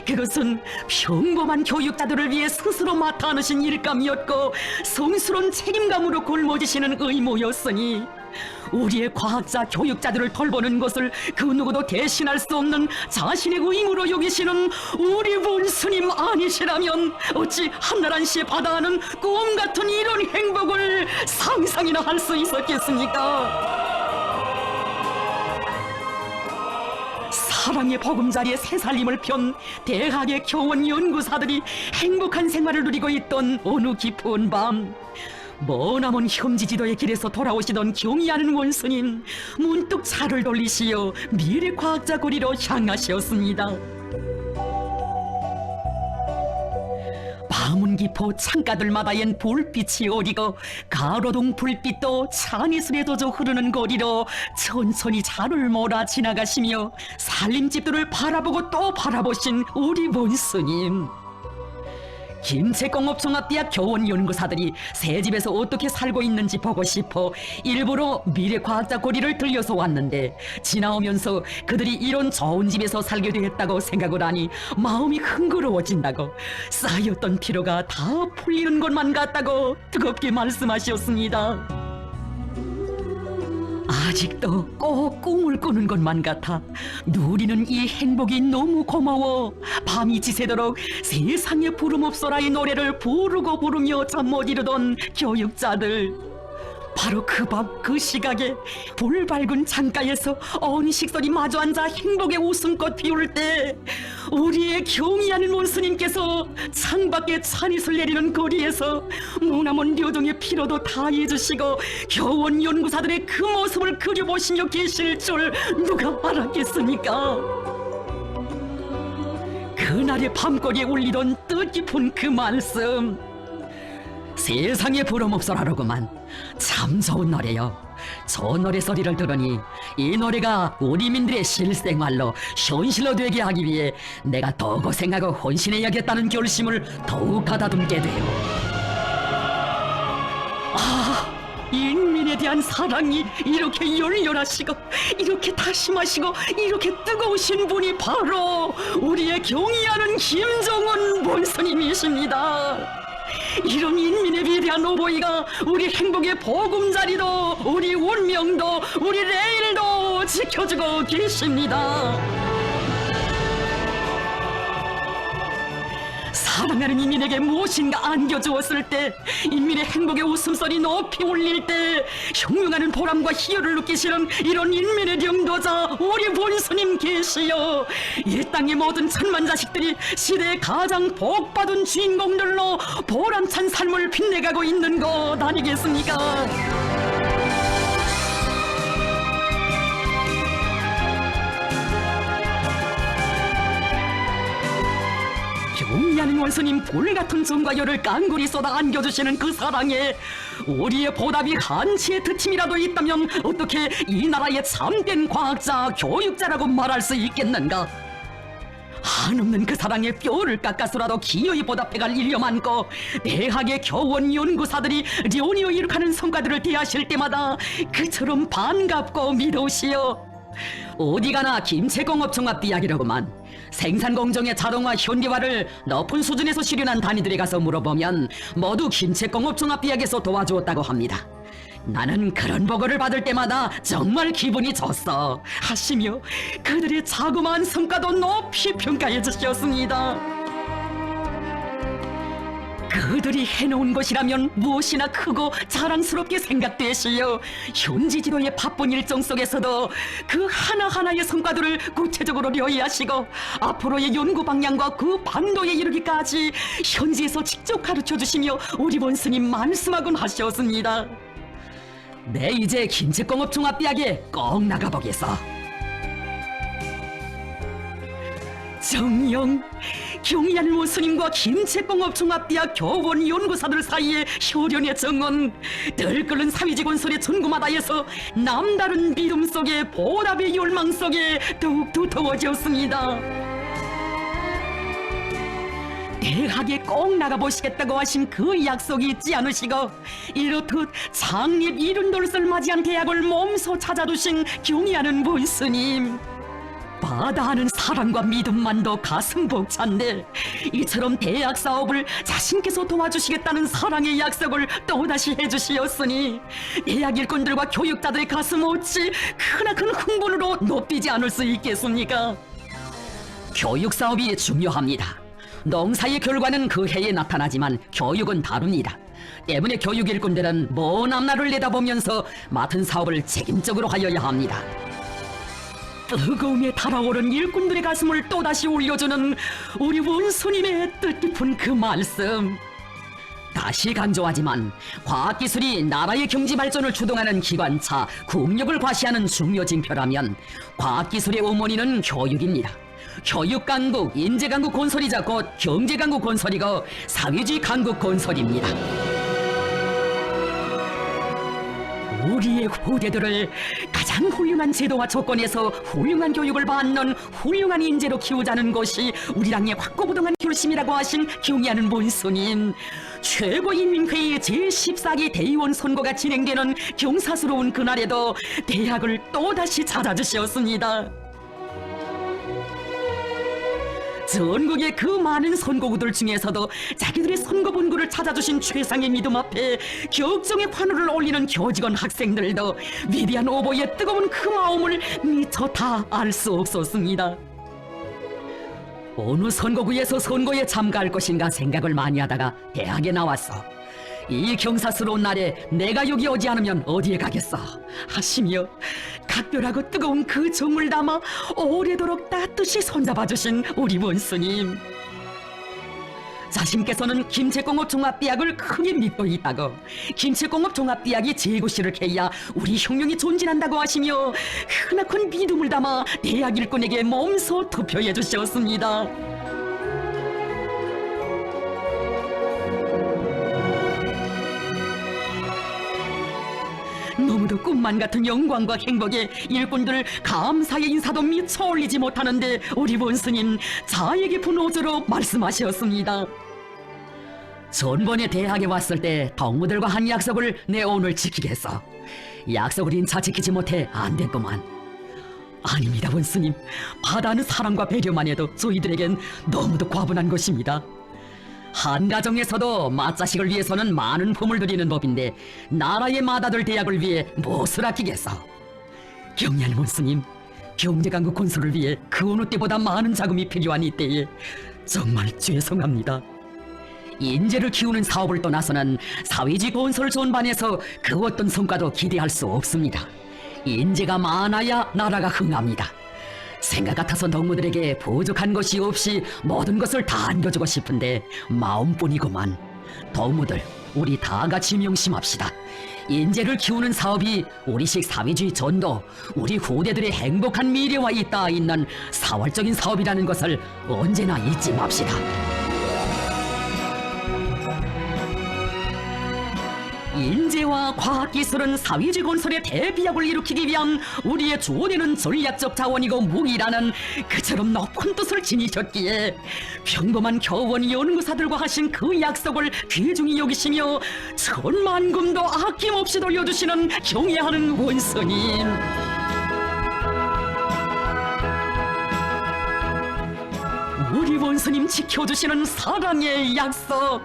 그것은 평범한 교육자들을 위해 스스로 맡아 안으신 일감이었고 성스러운 책임감으로 골머지시는 의무였으니 우리의 과학자 교육자들을 돌보는 것을 그 누구도 대신할 수 없는 자신의 의무로 여기시는 우리 원수님 아니시라면 어찌 한나란 씨의 바다하는 꿈 같은 이런 행복을 상상이나 할 수 있었겠습니까? 사랑의 보금자리에 새살림을 편 대학의 교원 연구사들이 행복한 생활을 누리고 있던 어느 깊은 밤, 머나먼 혐지지도의 길에서 돌아오시던 경의하는 원수님, 문득 차를 돌리시어 미래과학자 거리로 향하셨습니다. 밤은 깊어 창가들마다엔 불빛이 어리고 가로등 불빛도 찬이슬에 젖어 흐르는 거리로 천천히 차를 몰아 지나가시며 살림집들을 바라보고 또 바라보신 우리 원수님. 김제공업종합대학 교원 연구사들이 새 집에서 어떻게 살고 있는지 보고 싶어 일부러 미래과학자 고리를 들려서 왔는데, 지나오면서 그들이 이런 좋은 집에서 살게 되었다고 생각을 하니 마음이 흥그러워진다고, 쌓였던 피로가 다 풀리는 것만 같다고 뜨겁게 말씀하셨습니다. 아직도 꼭 꿈을 꾸는 것만 같아 누리는 이 행복이 너무 고마워 밤이 지새도록 세상에 부름 없어라의 노래를 부르며 잠 못 이루던 교육자들. 바로 그 밤 그 시각에 불밝은 창가에서 어느 식솔이 마주 앉아 행복의 웃음꽃 피울 때 우리의 경의하는 원수님께서 창밖에 찬이슬 내리는 거리에서 머나먼 료동의 피로도 다 잊으시고 교원 연구사들의 그 모습을 그려보시며 계실 줄 누가 알았겠습니까? 그날의 밤거리에 울리던 뜻깊은 그 말씀, 세상에 부름 없어라로구만. 참 좋은 노래요. 저 노래 소리를 들으니 이 노래가 우리 민들의 실생활로 현실로 되게 하기 위해 내가 더 고생하고 헌신해야겠다는 결심을 더욱 가다듬게 돼요. 아, 인민에 대한 사랑이 이렇게 열렬하시고 이렇게 다심하시고 이렇게 뜨거우신 분이 바로 우리의 경의하는 김정은 원수님이십니다. 이런 인민의 위대한 오보이가 우리 행복의 보금자리도 우리 운명도 우리 내일도 지켜주고 계십니다. 사랑하는 인민에게 무엇인가 안겨주었을 때, 인민의 행복의 웃음소리 높이 울릴 때 혁명하는 보람과 희열을 느끼시는 이런 인민의領導자 우리 원수님 계시여, 이 땅의 모든 천만 자식들이 시대의 가장 복받은 주인공들로 보람찬 삶을 빛내가고 있는 것 아니겠습니까? 경의하는 원수님 불같은 정과 열을 깡그리 쏟아 안겨주시는 그 사랑에 우리의 보답이 한치의 득침이라도 있다면 어떻게 이 나라의 참된 과학자, 교육자라고 말할 수 있겠는가? 한없는 그 사랑에 뼈를 깎아서라도 기어이 보답해갈 일념 안고 대학의 교원 연구사들이 련이어 이룩하는 성과들을 대하실 때마다 그처럼 반갑고 미도시여. 어디가나 김제공업종합대학이라고만. 생산공정의 자동화 현대화를 높은 수준에서 실현한 단위들에 가서 물어보면 모두 김제공업종합대학에서 도와주었다고 합니다. 나는 그런 보고를 받을 때마다 정말 기분이 좋소 하시며 그들의 자그마한 성과도 높이 평가해 주셨습니다. 그들이 해놓은 것이라면 무엇이나 크고 자랑스럽게 생각되시어 현지 지도의 바쁜 일정 속에서도 그 하나하나의 성과들을 구체적으로 려해하시고 앞으로의 연구 방향과 그 반도에 이르기까지 현지에서 직접 가르쳐주시며 우리 원수님 말씀하곤 하셨습니다. 네, 이제 김제공업종합대학에 꼭 나가보겠어. 정녕, 경의하는 원수님과 김제공업종합대학 교원 연구사들 사이의 효련의 정은 들끓는 사회직 원설의 전구마다에서 남다른 믿음 속에 보답의 열망 속에 더욱 두터워졌습니다. 대학의 꼭 나가보시겠다고 하신 그 약속이 있지 않으시고 이렇듯 창립 70돌을 맞이한 대학을 몸소 찾아두신 경의하는 문스님, 바다하는 사랑과 믿음만도 가슴 벅찬데 이처럼 대학 사업을 자신께서 도와주시겠다는 사랑의 약속을 또다시 해주시었으니 대학 일꾼들과 교육자들의 가슴 어찌 크나큰 흥분으로 높이지 않을 수 있겠습니까? 교육 사업이 중요합니다. 농사의 결과는 그 해에 나타나지만 교육은 다릅니다. 때문에 교육 일꾼들은 먼 앞날을 내다보면서 맡은 사업을 책임적으로 하여야 합니다. 뜨거움에 달아오른 일꾼들의 가슴을 또다시 울려주는 우리 원수님의 뜻깊은 그 말씀. 다시 강조하지만 과학기술이 나라의 경제 발전을 주동하는 기관차, 국력을 과시하는 중요 징표라면 과학기술의 어머니는 교육입니다. 교육강국, 인재강국 건설이자 곧 경제강국 건설이고 사회주의 강국 건설입니다. 우리의 후대들을 가장 훌륭한 제도와 조건에서 훌륭한 교육을 받는 훌륭한 인재로 키우자는 것이 우리랑의 확고부동한 결심이라고 하신 경의하는 문스님, 최고인민회의 제14기 대의원 선거가 진행되는 경사스러운 그날에도 대학을 또다시 찾아주셨습니다. 전국의 그 많은 선거구들 중에서도 자기들의 선거 본구를 찾아주신 최상의 믿음 앞에 격정의 환호를 올리는 교직원 학생들도 위대한 오보의 뜨거운 그 마음을 미처 다 알 수 없었습니다. 어느 선거구에서 선거에 참가할 것인가 생각을 많이 하다가 대학에 나왔어. 이 경사스러운 날에 내가 여기 오지 않으면 어디에 가겠어 하시며 각별하고 뜨거운 그 정을 담아 오래도록 따뜻이 손잡아주신 우리 원수님, 자신께서는 김제공업 종합대학을 크게 믿고 있다고, 김제공업 종합대학이 재고시를 해야 우리 혁명이 존진한다고 하시며 크나큰 믿음을 담아 대학 일꾼에게 몸소 투표해 주셨습니다. 너무도 꿈만 같은 영광과 행복에 일꾼들 감사의 인사도 미처 올리지 못하는데 우리 원스님 자애 깊은 어조로 말씀하셨습니다. 전번에 대학에 왔을 때 동무들과 한 약속을 내 오늘 지키겠어. 약속을 인차 지키지 못해 안 됐구만. 아닙니다 원스님, 바다는 사랑과 배려만 해도 저희들에겐 너무도 과분한 것입니다. 한 가정에서도 맏자식을 위해서는 많은 품을 들이는 법인데 나라의 맏아들 대학을 위해 무엇을 아끼겠어. 경의하는 원수님, 경제강국 건설을 위해 그 어느 때보다 많은 자금이 필요한 이때에 정말 죄송합니다. 인재를 키우는 사업을 떠나서는 사회주의 건설 전반에서 그 어떤 성과도 기대할 수 없습니다. 인재가 많아야 나라가 흥합니다. 생각 같아서 동무들에게 부족한 것이 없이 모든 것을 다 안겨주고 싶은데 마음뿐이구만. 동무들, 우리 다 같이 명심합시다. 인재를 키우는 사업이 우리식 사회주의 전도, 우리 후대들의 행복한 미래와 잇닿아 있는 사활적인 사업이라는 것을 언제나 잊지 맙시다. 인재와 과학기술은 사회주의 건설의 대비약을 일으키기 위한 우리의 주어내는 전략적 자원이고 무기라는 그처럼 높은 뜻을 지니셨기에 평범한 교원 연구사들과 하신 그 약속을 귀중히 여기시며 천만금도 아낌없이 돌려주시는 경애하는 원스님, 우리 원수님 지켜주시는 사랑의 약속,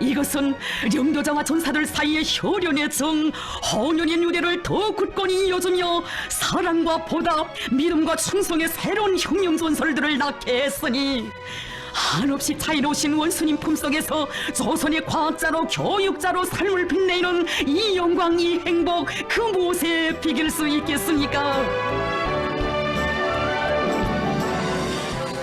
이것은 영도자와 전사들 사이의 혈연의 정, 혼연의 유대를 더 굳건히 이어주며 사랑과 보답, 믿음과 충성의 새로운 혁명 전설들을 낳게 했으니 한없이 차이로우신 원수님 품속에서 조선의 과학자로 교육자로 삶을 빛내는 이 영광, 이 행복, 그 무엇에 비길 수 있겠습니까?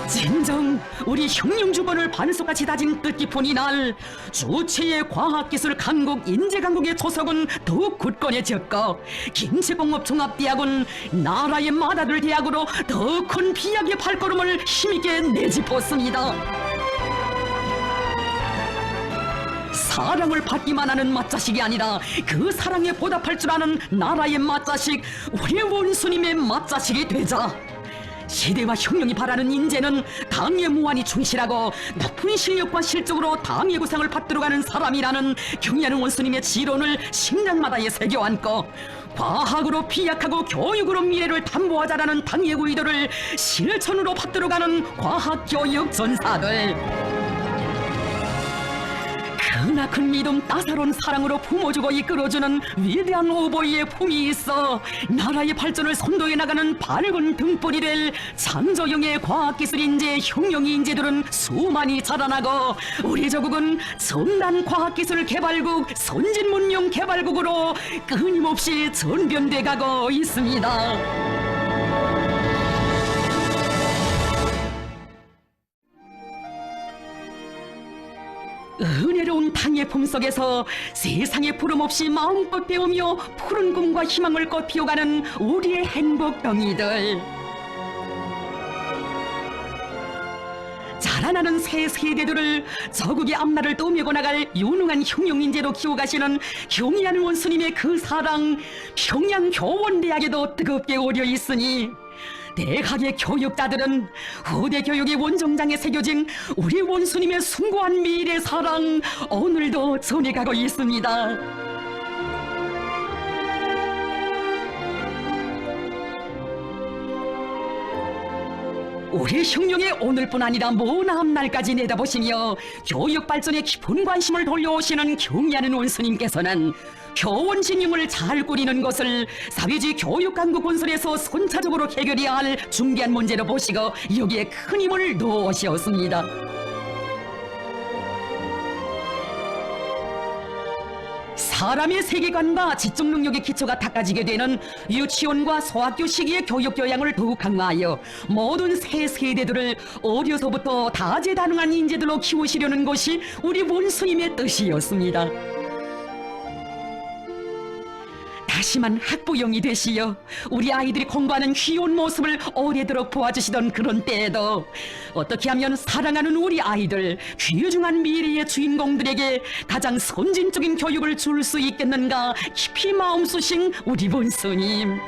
진정 우리 혁명주권을 반석같이 다진 뜻깊은 이날, 주체의 과학기술 강국 인재강국의 조석은 더욱 굳건해졌고 김제공업 종합대학은 나라의 맏아들 대학으로 더 큰 비약의 발걸음을 힘있게 내짚었습니다. 사랑을 받기만 하는 맏자식이 아니라 그 사랑에 보답할 줄 아는 나라의 맏자식, 우리 원수님의 맏자식이 되자 시대와 혁명이 바라는 인재는 당의 무한히 충실하고 높은 실력과 실적으로 당의 구상을 받들어 가는 사람이라는 경의하는 원수님의 지론을 심장마다에 새겨 안고 과학으로 피약하고 교육으로 미래를 담보하자라는 당의 의도를 실천으로 받들어 가는 과학교육 전사들. 크나큰 믿음 따사로운 사랑으로 품어주고 이끌어주는 위대한 오보이의 품이 있어 나라의 발전을 선도해 나가는 밝은 등불이 될 창조형의 과학기술 인재 혁명 인재들은 수많이 자라나고 우리 조국은 첨단 과학기술 개발국 선진문명 개발국으로 끊임없이 전변돼 가고 있습니다. 은혜로운 당의 품속에서 세상의 부름 없이 마음껏 배우며 푸른 꿈과 희망을 꽃피워가는 우리의 행복덩이들. 자라나는 새 세대들을 저국의 앞날을 떠밀고 나갈 유능한 혁명인재로 키워가시는 경의하는 원수님의 그 사랑 평양교원대학에도 뜨겁게 오려 있으니 대학의 교육자들은 후대 교육의 원정장에 새겨진 우리 원수님의 숭고한 미래 사랑 오늘도 전해가고 있습니다. 우리 혁명의 오늘뿐 아니라 먼 앞날까지 내다보시며 교육 발전에 깊은 관심을 돌려오시는 경의하는 원수님께서는 교원 진흥을 잘 꾸리는 것을 사회주의 교육강국 건설에서 선차적으로 해결해야 할 중대한 문제로 보시고 여기에 큰 힘을 놓으셨습니다. 사람의 세계관과 지적 능력의 기초가 닦아지게 되는 유치원과 소학교 시기의 교육 교양을 더욱 강화하여 모든 새 세대들을 어려서부터 다재다능한 인재들로 키우시려는 것이 우리 원수님의 뜻이었습니다. 다시만 학부형이 되시어 우리 아이들이 공부하는 귀여운 모습을 오래도록 보아주시던 그런 때에도 어떻게 하면 사랑하는 우리 아이들 귀중한 미래의 주인공들에게 가장 선진적인 교육을 줄 수 있겠는가 깊이 마음 쓰신 우리 원수님.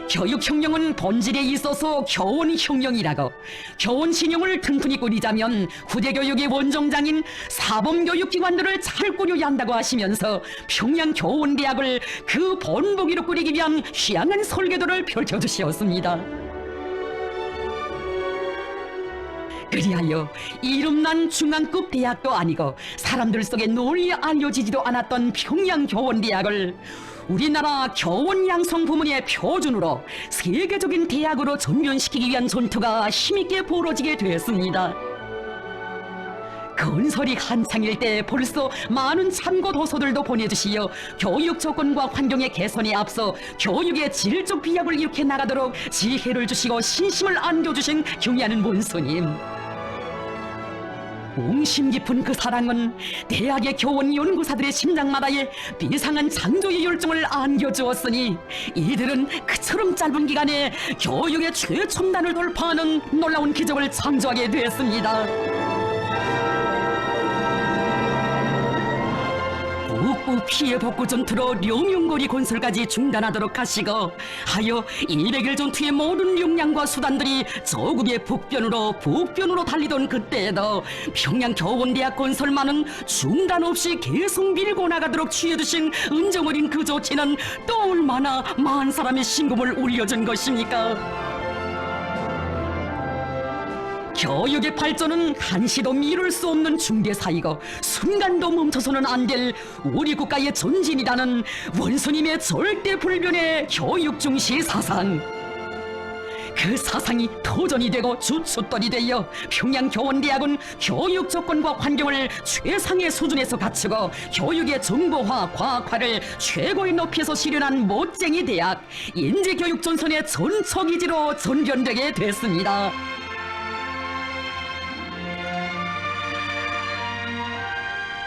교육혁명은 본질에 있어서 교원혁명이라고 교원 진영을 튼튼히 꾸리자면 후대교육의 원정장인 사범교육기관들을 잘 꾸려야 한다고 하시면서 평양교원대학을 그 본보기로 꾸리기 위한 희한한 설계도를 펼쳐주셨습니다. 그리하여 이름난 중앙급 대학도 아니고 사람들 속에 널리 알려지지도 않았던 평양교원대학을 우리나라 교원 양성 부문의 표준으로 세계적인 대학으로 전면시키기 위한 전투가 힘있게 벌어지게 되었습니다. 건설이 한창일 때 벌써 많은 참고 도서들도 보내주시어 교육 조건과 환경의 개선에 앞서 교육의 질적 비약을 일으켜 나가도록 지혜를 주시고 신심을 안겨주신 경의하는 원수님. 웅심 깊은 그 사랑은 대학의 교원 연구사들의 심장마다에 비상한 창조의 열정을 안겨주었으니 이들은 그처럼 짧은 기간에 교육의 최첨단을 돌파하는 놀라운 기적을 창조하게 되었습니다. 북부 피해 복구 전투로 룡용거리 건설까지 중단하도록 하시고 하여 200일 전투의 모든 역량과 수단들이 저국의 북변으로 달리던 그때에도 평양교원대학 건설만은 중단 없이 계속 밀고 나가도록 취해두신 은정어린 그 조치는 또 얼마나 많은 사람의 심금을 울려준 것입니까? 교육의 발전은 한시도 미룰 수 없는 중대사이고 순간도 멈춰서는 안 될 우리 국가의 전진이라는 원수님의 절대 불변의 교육 중시 사상. 그 사상이 터전이 되고 주춧돌이 되어 평양교원대학은 교육 조건과 환경을 최상의 수준에서 갖추고 교육의 정보화, 과학화를 최고의 높이에서 실현한 멋쟁이 대학, 인재교육 전선의 전초기지로 전변되게 됐습니다.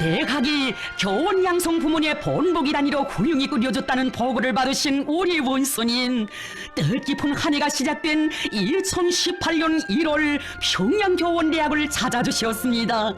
대학이 교원 양성 부문의 본보기 단위로 훌륭히 꾸려졌다는 보고를 받으신 우리 원수님, 뜻깊은 한 해가 시작된 2018년 1월 평양교원대학을 찾아주셨습니다.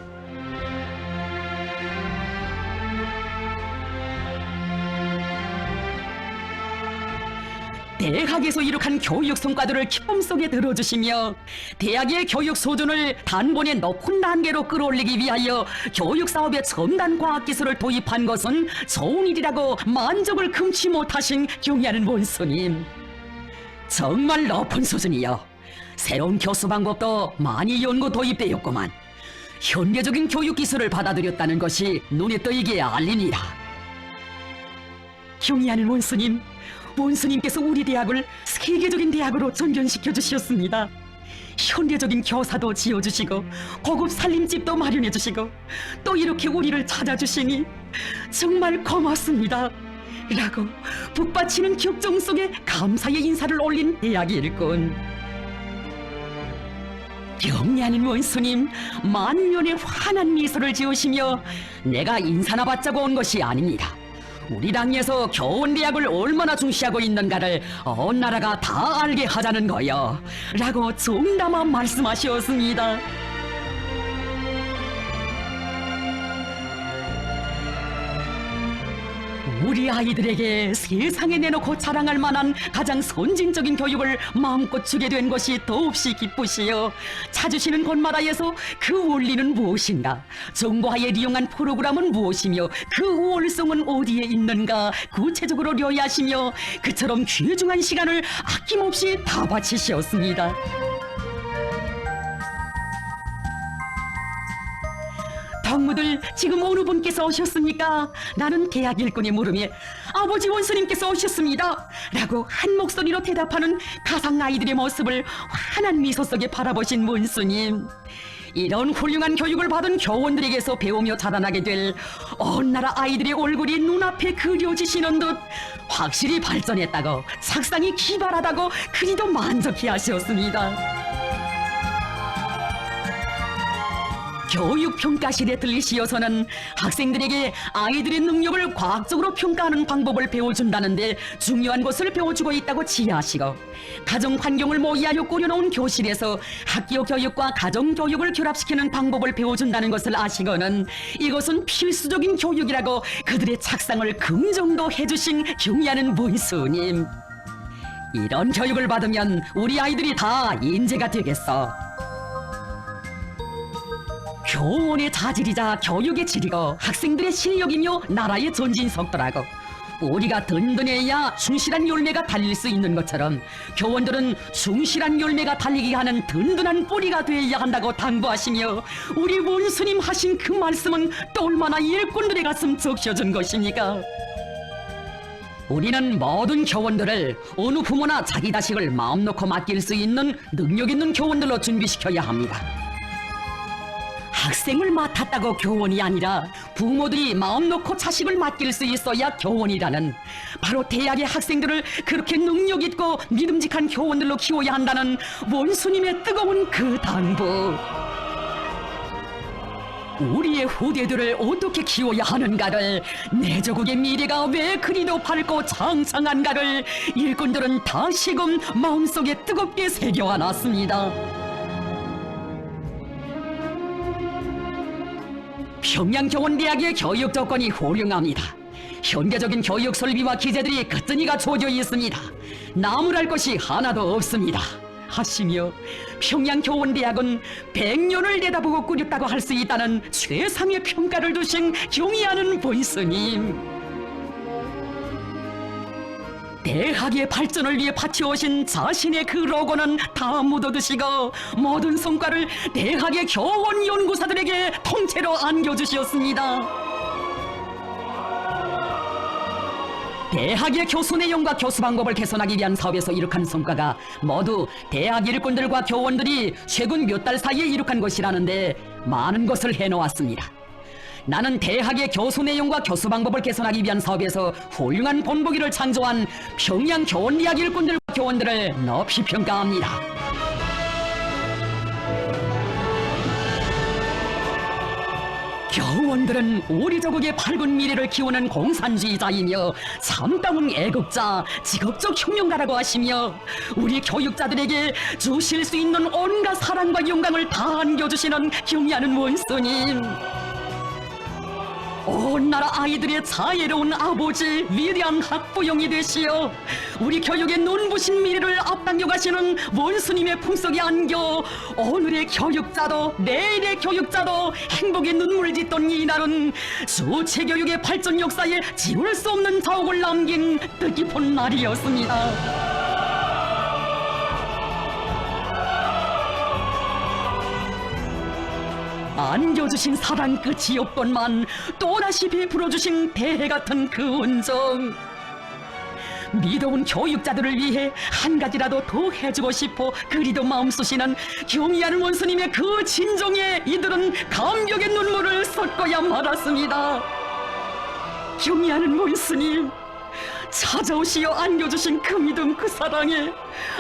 대학에서 이룩한 교육 성과들을 기쁨 속에 들어주시며 대학의 교육 수준을 단번에 높은 단계로 끌어올리기 위하여 교육 사업에 첨단 과학 기술을 도입한 것은 좋은 일이라고 만족을 금치 못하신 경의하는 원수님, 정말 높은 수준이요. 새로운 교수 방법도 많이 연구 도입되었구만. 현대적인 교육 기술을 받아들였다는 것이 눈에 띄게 알리니라. 경의하는 원수님, 원수님께서 우리 대학을 세계적인 대학으로 전변시켜 주셨습니다. 현대적인 교사도 지어주시고 고급 살림집도 마련해 주시고 또 이렇게 우리를 찾아주시니 정말 고맙습니다 라고 북받치는 격정 속에 감사의 인사를 올린 대학의 일꾼. 경례하는 원수님, 만면의 환한 미소를 지으시며 내가 인사나 받자고 온 것이 아닙니다. 우리 당에서 교원대학을 얼마나 중시하고 있는가를 온 나라가 다 알게 하자는 거요 라고 정담아 말씀하셨습니다. 우리 아이들에게 세상에 내놓고 자랑할 만한 가장 선진적인 교육을 마음껏 주게 된 것이 더없이 기쁘시요. 찾으시는 곳마다에서 그 원리는 무엇인가, 정보하에 이용한 프로그램은 무엇이며 그 우월성은 어디에 있는가 구체적으로 료하시며 그처럼 귀중한 시간을 아낌없이 다 바치셨습니다. 동무들 지금 어느 분께서 오셨습니까? 나는 대학 일꾼의 물음에 아버지 원수님께서 오셨습니다 라고 한 목소리로 대답하는 가상 아이들의 모습을 환한 미소 속에 바라보신 원수님, 이런 훌륭한 교육을 받은 교원들에게서 배우며 자라나게 될 온 나라 아이들의 얼굴이 눈앞에 그려지시는 듯 확실히 발전했다고, 착상이 기발하다고 그리도 만족해 하셨습니다. 교육평가실에 들리시어서는 학생들에게 아이들의 능력을 과학적으로 평가하는 방법을 배워준다는데 중요한 것을 배워주고 있다고 지혜하시고, 가정환경을 모의하여 꾸려놓은 교실에서 학교 교육과 가정교육을 결합시키는 방법을 배워준다는 것을 아시고는 이것은 필수적인 교육이라고 그들의 착상을 긍정도 해주신 경의하는 문수님, 이런 교육을 받으면 우리 아이들이 다 인재가 되겠어. 교원의 자질이자 교육의 질이고 학생들의 실력이며 나라의 전진 속도라고, 우리가 든든해야 충실한 열매가 달릴 수 있는 것처럼 교원들은 충실한 열매가 달리게 하는 든든한 뿌리가 되어야 한다고 당부하시며, 우리 원수님 하신 그 말씀은 또 얼마나 일꾼들의 가슴 적셔준 것입니까? 우리는 모든 교원들을 어느 부모나 자기 자식을 마음 놓고 맡길 수 있는 능력 있는 교원들로 준비시켜야 합니다. 학생을 맡았다고 교원이 아니라 부모들이 마음 놓고 자식을 맡길 수 있어야 교원이라는, 바로 대학의 학생들을 그렇게 능력 있고 믿음직한 교원들로 키워야 한다는 원수님의 뜨거운 그 당부. 우리의 후대들을 어떻게 키워야 하는가를, 내 조국의 미래가 왜 그리도 밝고 창창한가를 일꾼들은 다시금 마음속에 뜨겁게 새겨안았습니다. 평양교원대학의 교육 조건이 훌륭합니다. 현대적인 교육 설비와 기재들이 끝전이가 조져 있습니다. 나무랄 것이 하나도 없습니다 하시며, 평양교원대학은 100년을 내다보고 꾸렸다고 할 수 있다는 최상의 평가를 두신 경의하는 본스님, 대학의 발전을 위해 바치오신 자신의 그 로고는 다 묻어두시고 모든 성과를 대학의 교원 연구사들에게 통째로 안겨주셨습니다. 대학의 교수 내용과 교수 방법을 개선하기 위한 사업에서 이룩한 성과가 모두 대학 일꾼들과 교원들이 최근 몇 달 사이에 이룩한 것이라는데 많은 것을 해놓았습니다. 나는 대학의 교수 내용과 교수 방법을 개선하기 위한 사업에서 훌륭한 본보기를 창조한 평양교원대학 일꾼들과 교원들을 높이 평가합니다. 교원들은 우리 조국의 밝은 미래를 키우는 공산주의자이며 참다운 애국자, 직업적 혁명가라고 하시며, 우리 교육자들에게 주실 수 있는 온갖 사랑과 영광을 다 안겨주시는 경의하는 원수님, 온 나라 아이들의 자애로운 아버지, 위대한 학부형이 되시어 우리 교육의 눈부신 미래를 앞당겨 가시는 원수님의 품속에 안겨 오늘의 교육자도 내일의 교육자도 행복의 눈물 짓던 이날은 수체 교육의 발전 역사에 지울 수 없는 자옥을 남긴 뜻깊은 날이었습니다. 안겨주신 사랑 끝이 없건만 또다시 베풀어주신 대해 같은 그 온정, 믿어온 교육자들을 위해 한 가지라도 더 해주고 싶어 그리도 마음 쏘시는 경의하는 원수님의 그 진정에 이들은 감격의 눈물을 쏟고야 말았습니다. 경의하는 원수님, 찾아오시어 안겨주신 그 믿음, 그 사랑에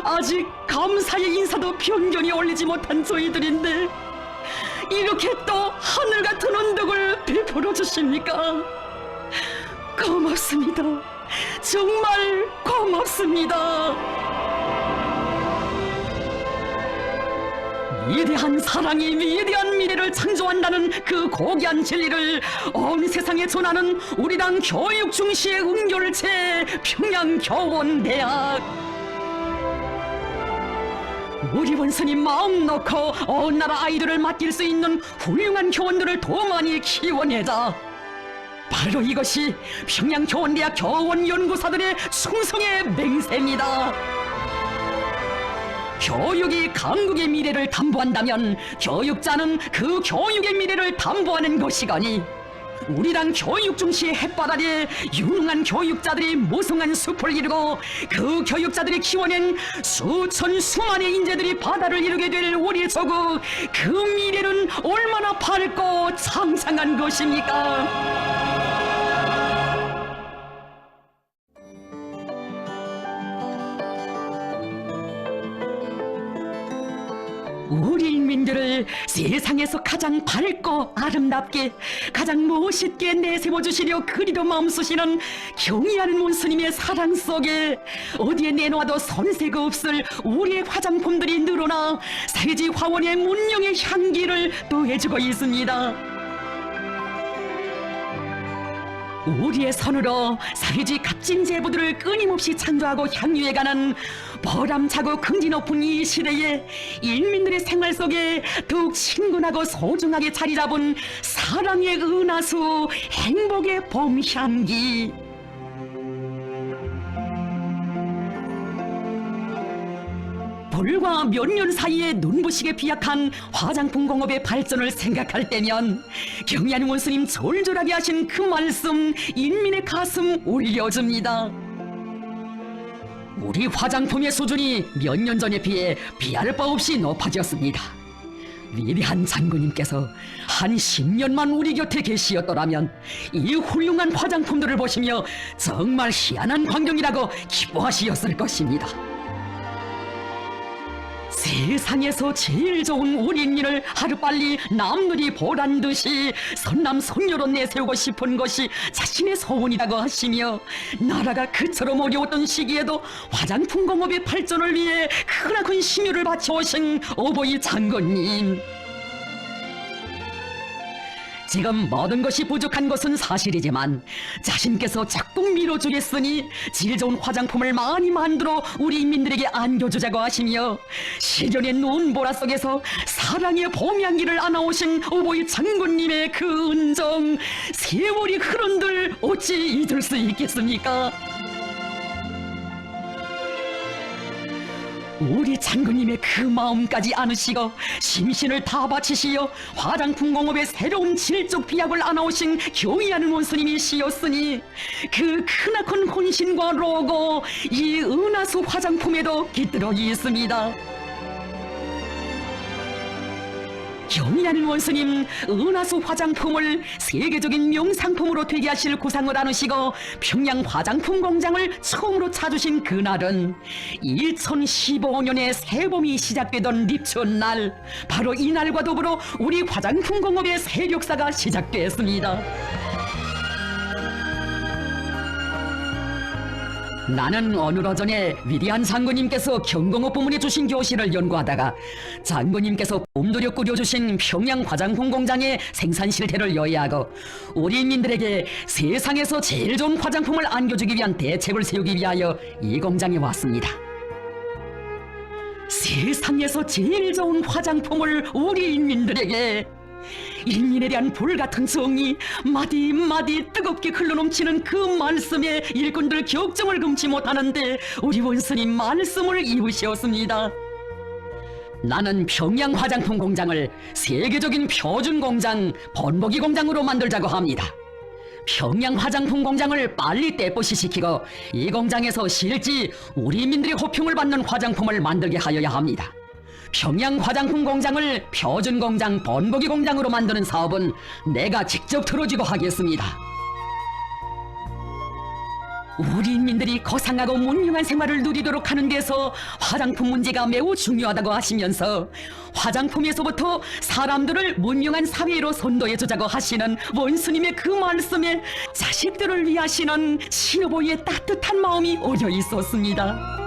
아직 감사의 인사도 변견이 올리지 못한 저희들인데 이렇게 또 하늘 같은 언덕을 베풀어 주십니까? 고맙습니다. 정말 고맙습니다. 위대한 사랑이 위대한 미래를 창조한다는 그 고귀한 진리를 온 세상에 전하는 우리 당 교육 중시의 은결체 평양교원대학. 우리 원수님 마음 놓고 온 나라 아이들을 맡길 수 있는 훌륭한 교원들을 더 많이 키워내자. 바로 이것이 평양교원대학 교원연구사들의 충성의 맹세입니다. 교육이 강국의 미래를 담보한다면 교육자는 그 교육의 미래를 담보하는 것이거니 우리 당 교육 중시의 햇볕 아래 유능한 교육자들이 무성한 숲을 이루고 그 교육자들이 키워낸 수천 수만의 인재들이 바다를 이루게 될 우리 조국, 그 미래는 얼마나 밝고 창창한 것입니까? 우리 인민들을 세상에서 가장 밝고 아름답게 가장 멋있게 내세워주시려 그리도 마음 쏘시는 경의하는 원수님의 사랑 속에 어디에 내놓아도 손색 없을 우리의 화장품들이 늘어나 사회지 화원의 문명의 향기를 더해주고 있습니다. 우리의 손으로 사회주의 값진 제보들을 끊임없이 창조하고 향유해가는 보람차고 긍지 높은 이 시대에 인민들의 생활 속에 더욱 친근하고 소중하게 자리 잡은 사랑의 은하수, 행복의 봄향기. 불과 몇 년 사이에 눈부시게 비약한 화장품 공업의 발전을 생각할 때면 경의하는 원수님 절절하게 하신 그 말씀 인민의 가슴 울려줍니다. 우리 화장품의 수준이 몇 년 전에 비해 비할 바 없이 높아졌습니다. 위대한 장군님께서 한 10년만 우리 곁에 계시었더라면 이 훌륭한 화장품들을 보시며 정말 희한한 광경이라고 기뻐하시었을 것입니다. 세상에서 제일 좋은 우리 인민을 하루빨리 남들이 보란 듯이 선남선녀로 내세우고 싶은 것이 자신의 소원이라고 하시며 나라가 그처럼 어려웠던 시기에도 화장품 공업의 발전을 위해 크나큰 심혈을 바쳐오신 어버이 장군님, 지금 모든 것이 부족한 것은 사실이지만 자신께서 적극 밀어주겠으니 질 좋은 화장품을 많이 만들어 우리 인민들에게 안겨주자고 하시며 시련의 눈보라 속에서 사랑의 봄향기를 안아오신 어버이 장군님의 그 은정, 세월이 흐른들 어찌 잊을 수 있겠습니까? 우리 장군님의 그 마음까지 안으시고 심신을 다 바치시어 화장품 공업의 새로운 질적 비약을 안아오신 경의하는 원수님이시었으니 그 크나큰 혼신과 로고 이 은하수 화장품에도 깃들어 있습니다. 경의하는 원수님, 은하수 화장품을 세계적인 명상품으로 되게 하실 구상을 안으시고 평양 화장품 공장을 처음으로 찾으신 그날은 2015년에 새봄이 시작되던立春날, 바로 이날과 더불어 우리 화장품 공업의 세력사가 시작됐습니다. 나는 어느 전에 위대한 장군님께서 경공업 부문에 주신 교실을 연구하다가 장군님께서 봄도려 꾸려주신 평양 화장품 공장의 생산 실태를 요해하고 우리 인민들에게 세상에서 제일 좋은 화장품을 안겨주기 위한 대책을 세우기 위하여 이 공장에 왔습니다. 세상에서 제일 좋은 화장품을 우리 인민들에게, 인민에 대한 불같은 정이 마디마디 뜨겁게 흘러넘치는 그 말씀에 일꾼들 격정을 금치 못하는데 우리 원수님 말씀을 이으셨습니다. 나는 평양 화장품 공장을 세계적인 표준 공장, 번복이 공장으로 만들자고 합니다. 평양 화장품 공장을 빨리 떼뽀시 시키고 이 공장에서 실지 우리 인민들의 호평을 받는 화장품을 만들게 하여야 합니다. 평양 화장품 공장을 표준 공장, 번복이 공장으로 만드는 사업은 내가 직접 들어주고 하겠습니다. 우리 인민들이 거상하고 문명한 생활을 누리도록 하는 데서 화장품 문제가 매우 중요하다고 하시면서 화장품에서부터 사람들을 문명한 사회로 선도해 주자고 하시는 원수님의 그 말씀에 자식들을 위하시는 신어보이의 따뜻한 마음이 어려 있었습니다.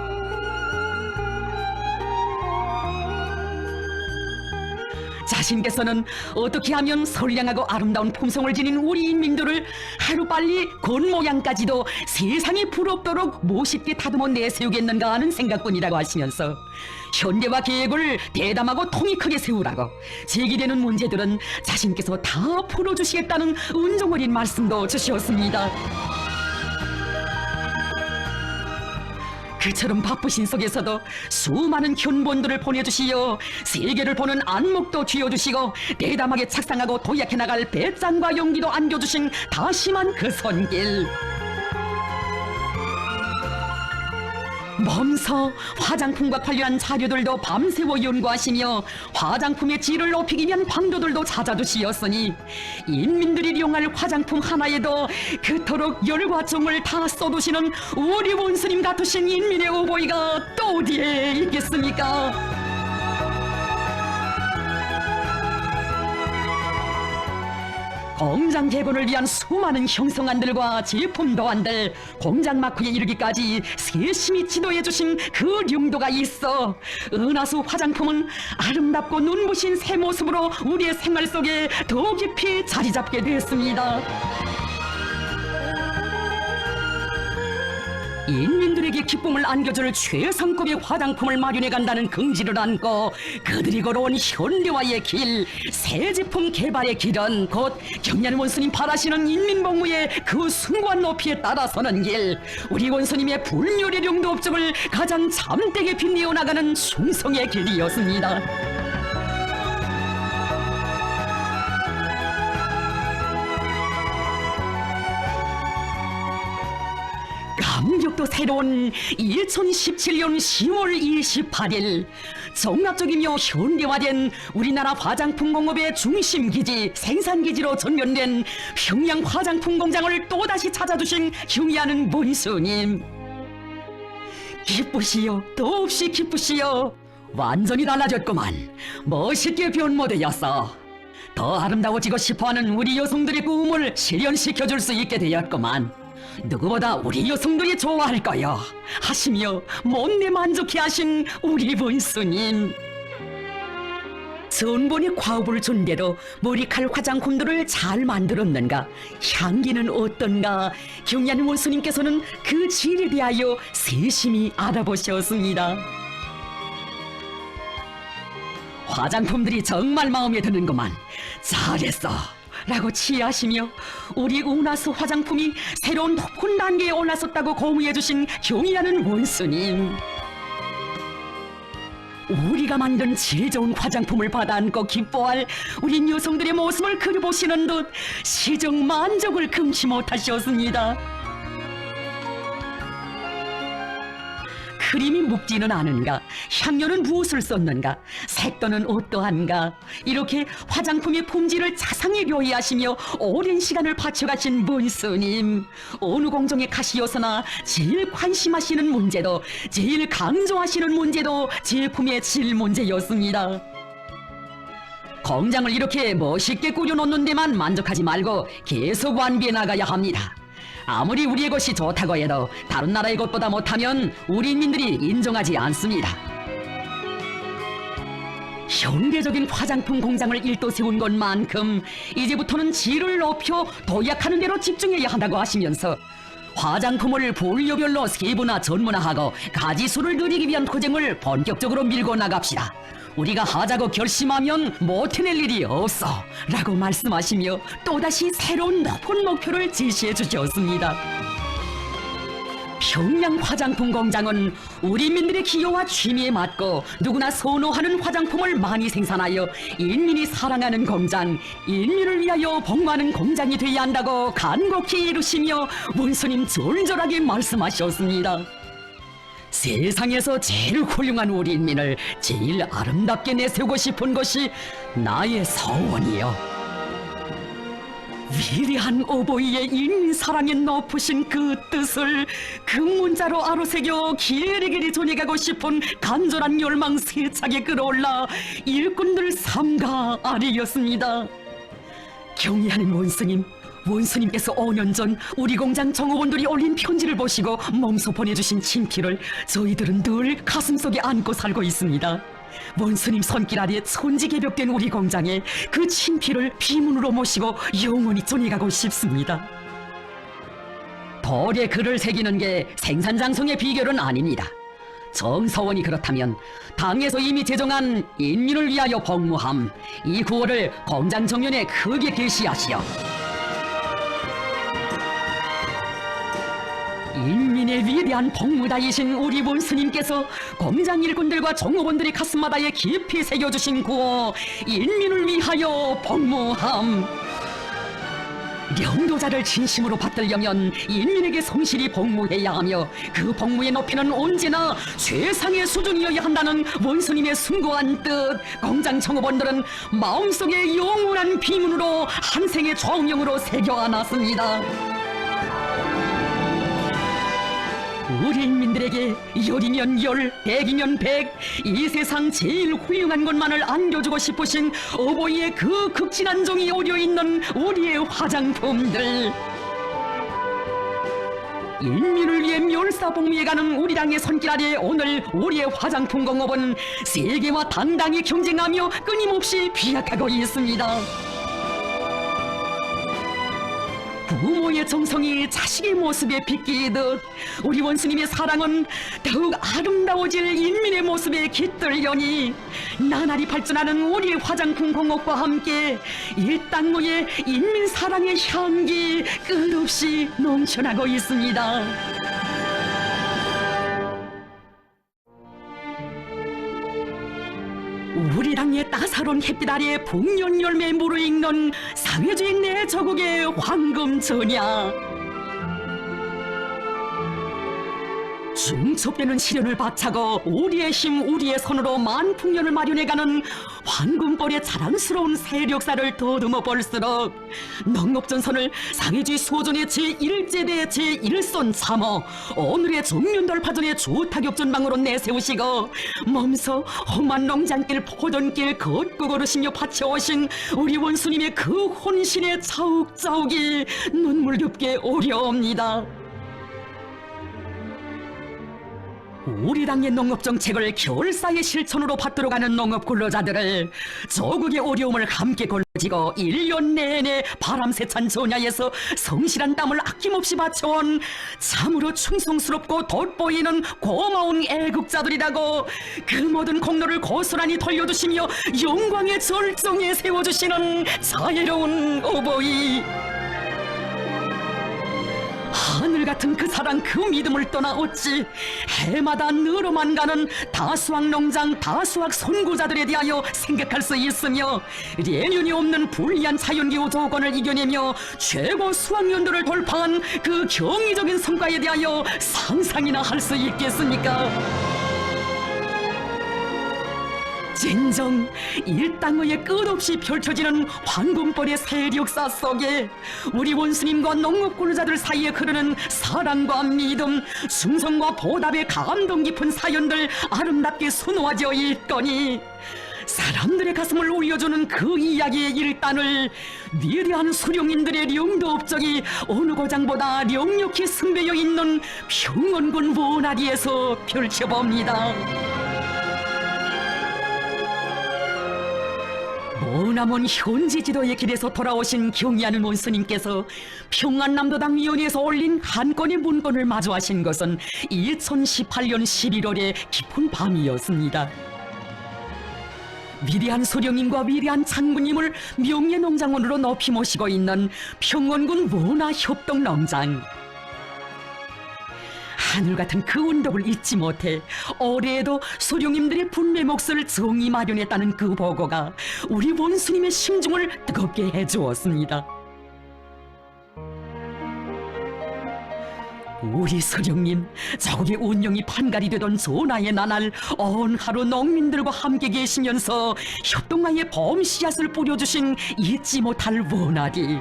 자신께서는 어떻게 하면 선량하고 아름다운 품성을 지닌 우리 인민들을 하루빨리 겉모양까지도 세상이 부럽도록 멋있게 다듬어 내세우겠는가 하는 생각뿐이라고 하시면서 현대화 계획을 대담하고 통이 크게 세우라고 제기되는 문제들은 자신께서 다 풀어주시겠다는 은종 어린 말씀도 주셨습니다. 그처럼 바쁘신 속에서도 수많은 견본들을 보내주시어 세계를 보는 안목도 쥐어주시고 대담하게 착상하고 도약해 나갈 배짱과 용기도 안겨주신 다심한 그 손길, 몸서 화장품과 관련한 자료들도 밤새워 연구하시며 화장품의 질을 높이기 위한 방도들도 찾아주시었으니 인민들이 이용할 화장품 하나에도 그토록 열과 정을 다 쏟으시는 우리 원수님 같으신 인민의 어버이가 또 어디에 있겠습니까? 공장 개건을 위한 수많은 형성안들과 제품 도안들, 공장 마크에 이르기까지 세심히 지도해 주신 그 용도가 있어 은하수 화장품은 아름답고 눈부신 새 모습으로 우리의 생활 속에 더 깊이 자리 잡게 되었습니다. 인민들에게 기쁨을 안겨줄 최상급의 화장품을 마련해 간다는 긍지를 안고 그들이 걸어온 현대화의 길, 새 제품 개발의 길은 곧 경련 원수님 바라시는 인민복무의 그 숭고한 높이에 따라서는 길, 우리 원수님의 불멸의 용도 업적을 가장 잠대게 빛내어 나가는 충성의 길이었습니다. 감격도 새로운 2017년 10월 28일 종합적이며 현대화된 우리나라 화장품 공업의 중심기지, 생산기지로 전면된 평양 화장품 공장을 또다시 찾아주신 경의하는 원수님, 기쁘시오, 더없이 기쁘시오. 완전히 달라졌구만. 멋있게 변모되었어. 더 아름다워지고 싶어하는 우리 여성들의 꿈을 실현시켜줄 수 있게 되었구만. 누구보다 우리 여성들이 좋아할 거요 하시며 못내 만족해 하신 우리 원수님, 전번에 과업을 준 대로 머리칼 화장품들을 잘 만들었는가, 향기는 어떤가, 경의하는 원수님께서는 그 질에 대하여 세심히 알아보셨습니다. 화장품들이 정말 마음에 드는구만. 잘했어 라고 치하시며 우리 은하수 화장품이 새로운 높은 단계에 올라섰다고 공유해주신 경의하는 원수님, 우리가 만든 질 좋은 화장품을 받아 안고 기뻐할 우리 여성들의 모습을 그려보시는 듯 시정 만족을 금치 못하셨습니다. 크림이 묵지는 않은가, 향료는 무엇을 썼는가, 색도는 어떠한가, 이렇게 화장품의 품질을 자상히 묘의하시며 오랜 시간을 바쳐가신 원수님, 어느 공정에 가시어서나 제일 관심하시는 문제도, 제일 강조하시는 문제도 제품의 질 문제였습니다. 공장을 이렇게 멋있게 꾸려놓는 데만 만족하지 말고 계속 완비해 나가야 합니다. 아무리 우리의 것이 좋다고 해도 다른 나라의 것보다 못하면 우리 인민들이 인정하지 않습니다. 현대적인 화장품 공장을 일도 세운 것만큼 이제부터는 질을 높여 도약하는 대로 집중해야 한다고 하시면서 화장품을 분류별로 세분화 전문화하고 가지수를 늘리기 위한 투쟁을 본격적으로 밀고 나갑시다. 우리가 하자고 결심하면 못 해낼 일이 없어 라고 말씀하시며 또다시 새로운 높은 목표를 제시해 주셨습니다. 평양 화장품 공장은 우리 인민들의 기여와 취미에 맞고 누구나 선호하는 화장품을 많이 생산하여 인민이 사랑하는 공장, 인민을 위하여 복무하는 공장이 되어야 한다고 간곡히 이루시며 원수님 절절하게 말씀하셨습니다. 세상에서 제일 훌륭한 우리 인민을 제일 아름답게 내세우고 싶은 것이 나의 소원이요. 위대한 어버이의 인민 사랑에 높으신 그 뜻을 그 문자로 아로새겨 길이길이 전해가고 싶은 간절한 열망 세차게 끌어올라 일꾼들 삼가 아래였습니다. 경의하는 원수님, 원수님께서 5년 전 우리 공장 정업원들이 올린 편지를 보시고 몸소 보내주신 친필을 저희들은 늘 가슴속에 안고 살고 있습니다. 원수님 손길 아래 천지개벽된 우리 공장에 그 친필을 비문으로 모시고 영원히 전해가고 싶습니다. 돌에 글을 새기는 게 생산장성의 비결은 아닙니다. 정서원이 그렇다면 당에서 이미 제정한 인민을 위하여 복무함, 이 구호를 공장 정면에 크게 게시하시오. 인민의 위대한 복무다이신 우리 원수님께서 공장 일꾼들과 종업원들의 가슴마다에 깊이 새겨주신 구호 인민을 위하여 복무함.領도자를 진심으로 받들려면 인민에게 성실히 복무해야 하며 그 복무의 높이는 언제나 최상의 수준이어야 한다는 원수님의 숭고한 뜻, 공장 종업원들은 마음속에 영원한 비문으로 한생의 좌우명으로 새겨안았습니다. 우리 인민들에게 열이면 열, 백이면 백, 이 세상 제일 훌륭한 것만을 안겨주고 싶으신 어버이의 그 극진한 정이 어려있는 우리의 화장품들. 인민을 위해 멸사복무해가는 우리 당의 손길 아래 오늘 우리의 화장품 공업은 세계와 당당히 경쟁하며 끊임없이 비약하고 있습니다. 부모의 정성이 자식의 모습에 비끼듯 우리 원수님의 사랑은 더욱 아름다워질 인민의 모습에 깃들려니 나날이 발전하는 우리의 화장품 공업과 함께 이 땅의 인민 사랑의 향기 끝없이 넘쳐나고 있습니다. 우리 당의 따사로운 햇빛 아래 풍년 열매 무르익는 사회주의 내 조국의 황금 전야. 중첩되는 시련을 박차고 우리의 힘 우리의 손으로 만풍년을 마련해가는 황금벌의 자랑스러운 세력사를 더듬어 볼수록 농업전선을 사회주의 소전의 제1제대 제1선 참어 오늘의 정면돌파전의 주타격전방으로 내세우시고 몸소 험한 농장길 포전길 걷고 걸으시며 바쳐오신 우리 원수님의 그 혼신의 자욱자욱이 눈물겹게 오려옵니다. 우리 당의 농업정책을 결사의 실천으로 받들어가는 농업 근로자들을 조국의 어려움을 함께 걸어지고 1년 내내 바람세찬 전야에서 성실한 땀을 아낌없이 바쳐온 참으로 충성스럽고 돋보이는 고마운 애국자들이라고 그 모든 공로를 고스란히 돌려주시며 영광의 절정에 세워주시는 자애로운 어버이. 하늘 같은 그 사랑 그 믿음을 떠나 어찌 해마다 늘어만 가는 다수학 농장 다수학 선구자들에 대하여 생각할 수 있으며 예년이 없는 불리한 자연기후 조건을 이겨내며 최고 수학연도를 돌파한 그 경이적인 성과에 대하여 상상이나 할 수 있겠습니까? 진정 일당의 끝없이 펼쳐지는 황금벌의 세력사 속에 우리 원수님과 농업근로자들 사이에 흐르는 사랑과 믿음, 충성과 보답의 감동 깊은 사연들 아름답게 수놓아져 있거니 사람들의 가슴을 울려주는 그 이야기의 일단을 위대한 수령님들의 령도 업적이 어느 고장보다 령력히 승배여 있는 평원군 원아리에서 펼쳐봅니다. 머나먼 현지 지도의 길에서 돌아오신 경의하는 원스님께서 평안남도당위원회에서 올린 한 건의 문건을 마주하신 것은 2018년 11월의 깊은 밤이었습니다. 위대한 소령님과 위대한 장군님을 명예농장원으로 높이 모시고 있는 평원군 원화협동농장. 하늘같은 그 운덕을 잊지 못해 올해에도 소령님들의 분배 몫을 정의 마련했다는 그 보고가 우리 원수님의 심중을 뜨겁게 해주었습니다. 우리 소령님, 자국의 운영이 판갈이 되던 전하의 나날 온 하루 농민들과 함께 계시면서 협동하에 범 씨앗을 뿌려주신 잊지 못할 원하리.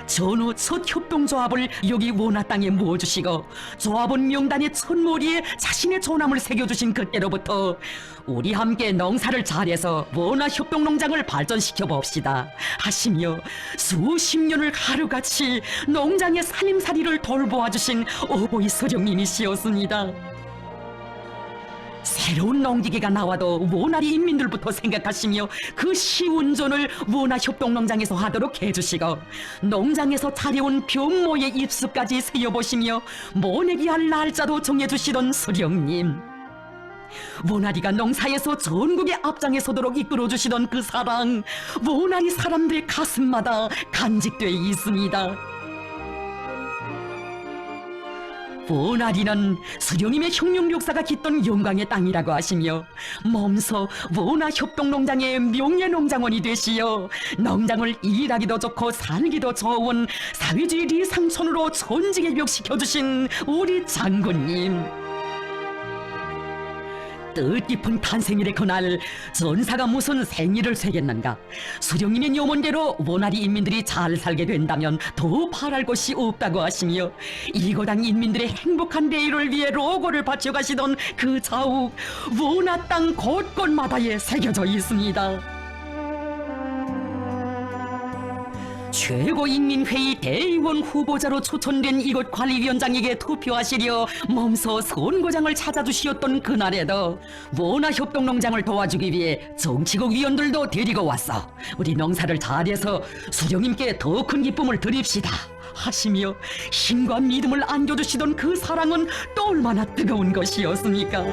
전후 첫 협동조합을 여기 원하 땅에 모아주시고 조합원 명단의 첫머리에 자신의 조남을 새겨주신 그때로부터 우리 함께 농사를 잘해서 원하 협동농장을 발전시켜 봅시다 하시며 수십 년을 하루같이 농장의 살림살이를 돌보아주신 어버이 소령님이시었습니다. 새로운 농기계가 나와도 원아리 인민들부터 생각하시며 그 시운전을 원화협동농장에서 하도록 해주시고 농장에서 차려온 변모의 입수까지 세어보시며 모내기 할 날짜도 정해주시던 소령님. 원아리가 농사에서 전국의 앞장에 서도록 이끌어주시던 그 사랑, 원아리 사람들의 가슴마다 간직되어 있습니다. 원아리는 수령님의 혁명 역사가 깃든 영광의 땅이라고 하시며 몸소 원화협동농장의 명예농장원이 되시어 농장을 일하기도 좋고 살기도 좋은 사회주의 리상촌으로 전직개벽시켜주신 우리 장군님. 뜻깊은 탄생일의 그날 전사가 무슨 생일을 새겼는가. 수령님의 요문대로 원아리 인민들이 잘 살게 된다면 더 바랄 것이 없다고 하시며 이고당 인민들의 행복한 내일을 위해 로고를 바쳐가시던 그 자욱 원아 땅 곳곳마다에 새겨져 있습니다. 최고인민회의 대의원 후보자로 초청된 이곳 관리위원장에게 투표하시려 몸소 선거장을 찾아주시었던 그날에도 원화협동농장을 도와주기 위해 정치국 위원들도 데리고 왔어 우리 농사를 잘해서 수령님께 더 큰 기쁨을 드립시다 하시며 힘과 믿음을 안겨주시던 그 사랑은 또 얼마나 뜨거운 것이었습니까?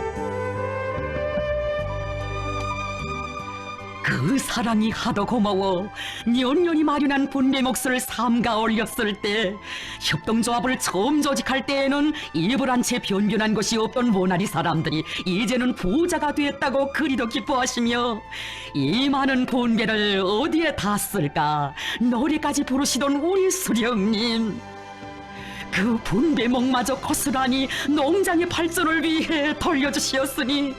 그 사랑이 하도 고마워 년년이 마련한 분배 몫을 삼가 올렸을 때 협동조합을 처음 조직할 때에는 일을 한 채 변변한 것이 없던 원아리 사람들이 이제는 부자가 됐다고 그리도 기뻐하시며 이 많은 분배를 어디에 다 쓸까 노래까지 부르시던 우리 수령님. 그 분배목마저 고스란히 농장의 발전을 위해 돌려주시었으니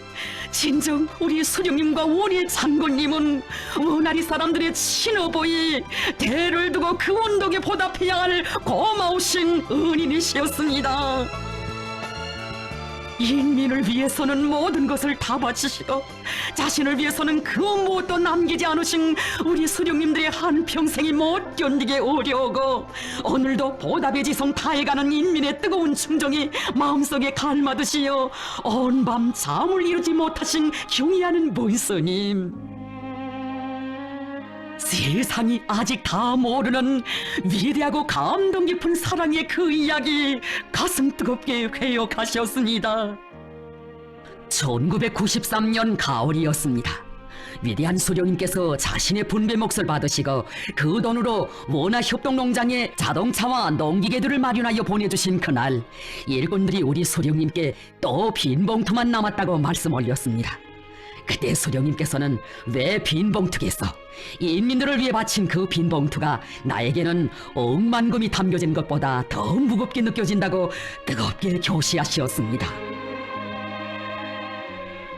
진정 우리 수령님과 우리 장군님은 원아리 사람들의 친어보이 대를 두고 그 운동에 보답해야 할 고마우신 은인이시었습니다. 인민을 위해서는 모든 것을 다 바치시고 자신을 위해서는 그 무엇도 남기지 않으신 우리 수령님들의 한평생이 못 견디게 어려우고 오늘도 보답의 지성 다해가는 인민의 뜨거운 충정이 마음속에 갈마듯이요 온 밤 잠을 이루지 못하신 경의하는 문스님. 세상이 아직 다 모르는 위대하고 감동 깊은 사랑의 그 이야기 가슴 뜨겁게 회역하셨습니다. 1993년 가을이었습니다. 위대한 수령님께서 자신의 분배 몫을 받으시고 그 돈으로 원화협동농장에 자동차와 농기계들을 마련하여 보내주신 그날 일꾼들이 우리 수령님께 또 빈 봉투만 남았다고 말씀 올렸습니다. 그때 수령님께서는 왜 빈 봉투겠어? 인민들을 위해 바친 그 빈 봉투가 나에게는 억만금이 담겨진 것보다 더 무겁게 느껴진다고 뜨겁게 교시하시었습니다.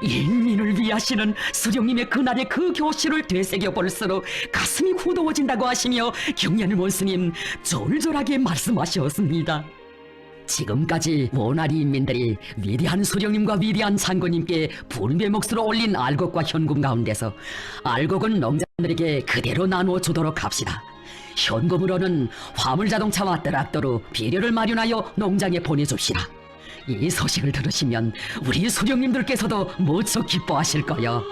인민을 위하시는 수령님의 그날의 그 교시를 되새겨 볼수록 가슴이 후더워진다고 하시며 경의하는 원스님 졸졸하게 말씀하셨습니다. 지금까지 원아리 인민들이 위대한 수령님과 위대한 장군님께 분배 몫으로 올린 알곡과 현금 가운데서 알곡은 농장들에게 그대로 나누어 주도록 합시다. 현금으로는 화물자동차와 트랙터로 비료를 마련하여 농장에 보내줍시다. 이 소식을 들으시면 우리 수령님들께서도 무척 기뻐하실 거요.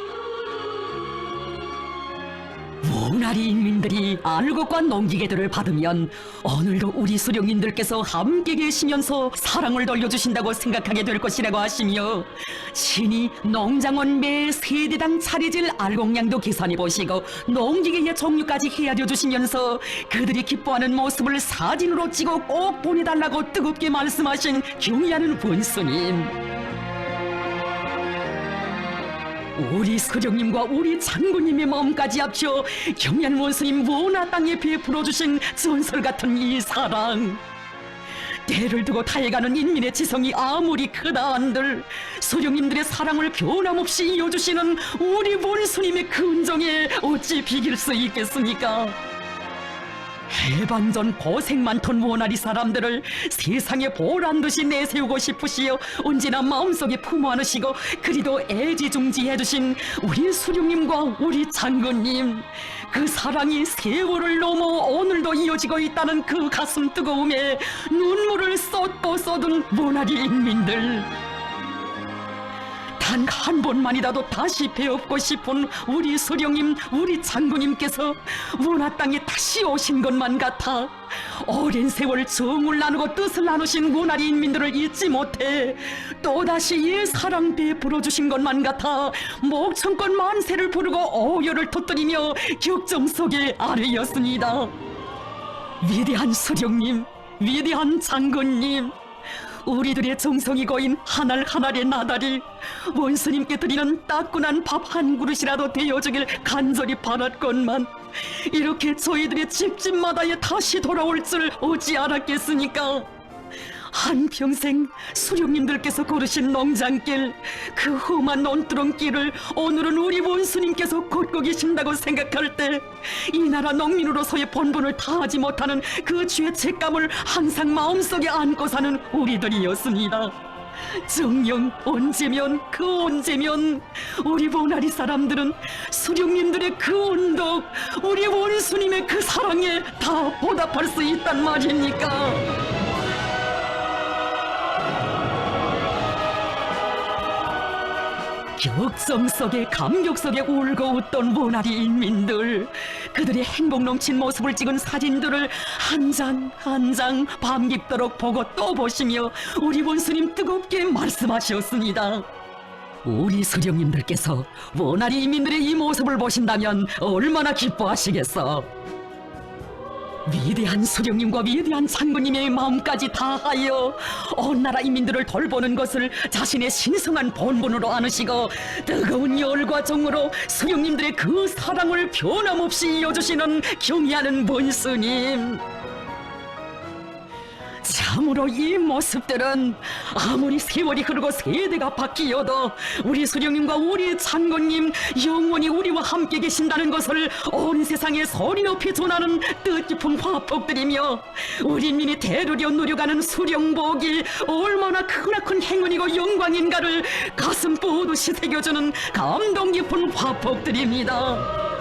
원아리 인민들이 알곡과 농기계들을 받으면 오늘도 우리 수령님들께서 함께 계시면서 사랑을 돌려주신다고 생각하게 될 것이라고 하시며, 신이 농장원 매 세대당 차례질 알곡량도 계산해 보시고 농기계의 종류까지 헤아려 주시면서 그들이 기뻐하는 모습을 사진으로 찍어 꼭 보내달라고 뜨겁게 말씀하신 경의하는 본스님, 우리 수령님과 우리 장군님의 마음까지 합쳐 경의하는 원수님 원하 땅에 베풀어 주신 전설 같은 이 사랑, 때를 두고 타해가는 인민의 지성이 아무리 크다 한들 수령님들의 사랑을 변함없이 이어주시는 우리 원수님의 그 은정에 어찌 비길 수 있겠습니까? 해방전 고생 많던 원아리 사람들을 세상에 보란듯이 내세우고 싶으시어 언제나 마음속에 품어 안으시고 그리도 애지중지해주신 우리 수령님과 우리 장군님, 그 사랑이 세월을 넘어 오늘도 이어지고 있다는 그 가슴 뜨거움에 눈물을 쏟고 쏟은 원아리 인민들, 단 한 번만이라도 다시 배웁고 싶은 우리 수령님, 우리 장군님께서 원하 땅에 다시 오신 것만 같아 오랜 세월 정을 나누고 뜻을 나누신 원아리 인민들을 잊지 못해 또다시 이 사랑 베풀어 주신 것만 같아 목청껏 만세를 부르고 오열을 터뜨리며 격정 속에 아뢰었습니다. 위대한 수령님, 위대한 장군님, 우리들의 정성이 고인 한 알 한 알의 나달이 원수님께 드리는 따끈한 밥 한 그릇이라도 되어주길 간절히 바랐건만 이렇게 저희들의 집집마다에 다시 돌아올 줄 어찌 알았겠습니까? 한평생 수령님들께서 걸으신 농장길, 그 험한 논두렁길을 오늘은 우리 원수님께서 걷고 계신다고 생각할 때 이 나라 농민으로서의 본분을 다하지 못하는 그 죄책감을 항상 마음속에 안고 사는 우리들이었습니다. 정녕 언제면 그 언제면 우리 원아리 사람들은 수령님들의 그 언덕, 우리 원수님의 그 사랑에 다 보답할 수 있단 말입니까? 격정 속에 감격 속에 울고 웃던 원아리 인민들, 그들의 행복 넘친 모습을 찍은 사진들을 한 장 한 장 밤 깊도록 보고 또 보시며 우리 원수님 뜨겁게 말씀하셨습니다. 우리 수령님들께서 원아리 인민들의 이 모습을 보신다면 얼마나 기뻐하시겠어. 위대한 수령님과 위대한 장군님의 마음까지 다하여 온 나라 인민들을 돌보는 것을 자신의 신성한 본분으로 안으시고 뜨거운 열과 정으로 수령님들의 그 사랑을 변함없이 이어주시는 경의하는 본스님, 참으로 이 모습들은 아무리 세월이 흐르고 세대가 바뀌어도 우리 수령님과 우리 장군님 영원히 우리와 함께 계신다는 것을 온 세상에 소리 높이 전하는 뜻깊은 화폭들이며 우리 인민이 대르려 누려가는 수령복이 얼마나 크나큰 행운이고 영광인가를 가슴 뿌듯이 새겨주는 감동 깊은 화폭들입니다.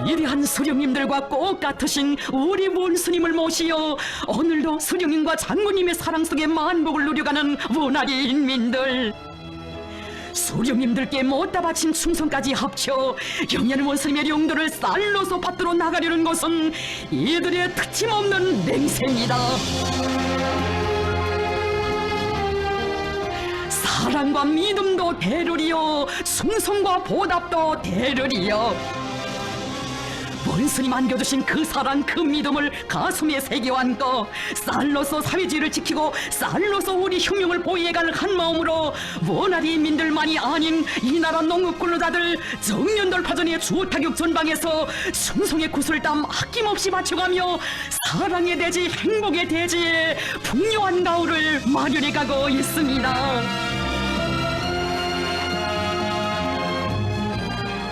위대한 수령님들과 꼭 같으신 우리 원수님을 모시어 오늘도 수령님과 장군님의 사랑 속에 만복을 누려가는 원아리 인민들, 수령님들께 못다 바친 충성까지 합쳐 영리한 원수님의 영도를 쌀로서 받들어 나가려는 것은 이들의 특침없는 맹세입니다. 사랑과 믿음도 대르리요, 충성과 보답도 대르리요. 원수님 안겨주신 그 사랑, 그 믿음을 가슴에 새겨안고 쌀로서 사회주의를 지키고 쌀로서 우리 혁명을 보위해갈 한마음으로 원아리 인민들만이 아닌 이 나라 농업 근로자들 정년 돌파전의 주타격 전방에서 충성의 구슬땀 아낌없이 바쳐가며 사랑의 대지, 행복의 대지에 풍요한 가을을 마련해가고 있습니다.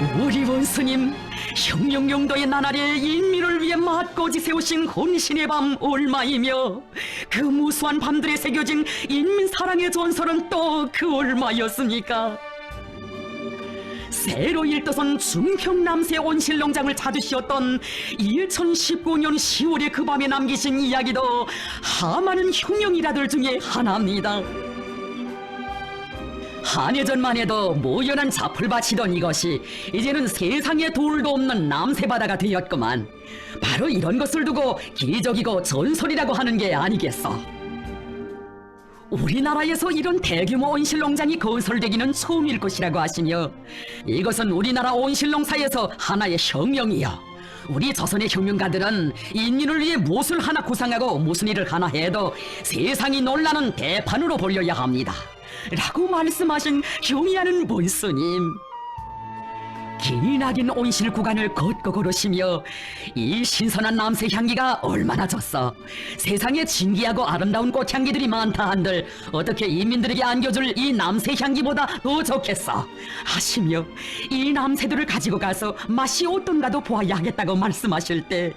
우리 원스님, 혁명용도의 나날에 인민을 위해 맞고지 세우신 혼신의 밤 얼마이며 그 무수한 밤들에 새겨진 인민 사랑의 전설은 또 그 얼마였습니까? 새로 일도선 중평남세 온실농장을 찾으셨던 2019년 10월의 그 밤에 남기신 이야기도 하많은 혁명 일화들 중에 하나입니다. 한예전만 해도 모연한 잡풀 바치던 이것이 이제는 세상에 돌도 없는 남새바다가 되었구만. 바로 이런 것을 두고 기적이고 전설이라고 하는 게 아니겠어. 우리나라에서 이런 대규모 온실농장이 건설되기는 처음일 것이라고 하시며, 이것은 우리나라 온실농사에서 하나의 혁명이요, 우리 조선의 혁명가들은 인민을 위해 무엇을 하나 구상하고 무슨 일을 하나 해도 세상이 놀라는 대판으로 보려야 합니다 라고 말씀하신 경의하는 본스님. 기나긴 온실 구간을 걷고 걸으시며 이 신선한 남새 향기가 얼마나 좋소, 세상에 진기하고 아름다운 꽃향기들이 많다 한들 어떻게 인민들에게 안겨줄 이 남새 향기보다 더 좋겠어 하시며 이 남새들을 가지고 가서 맛이 어떤가도 보아야 하겠다고 말씀하실 때,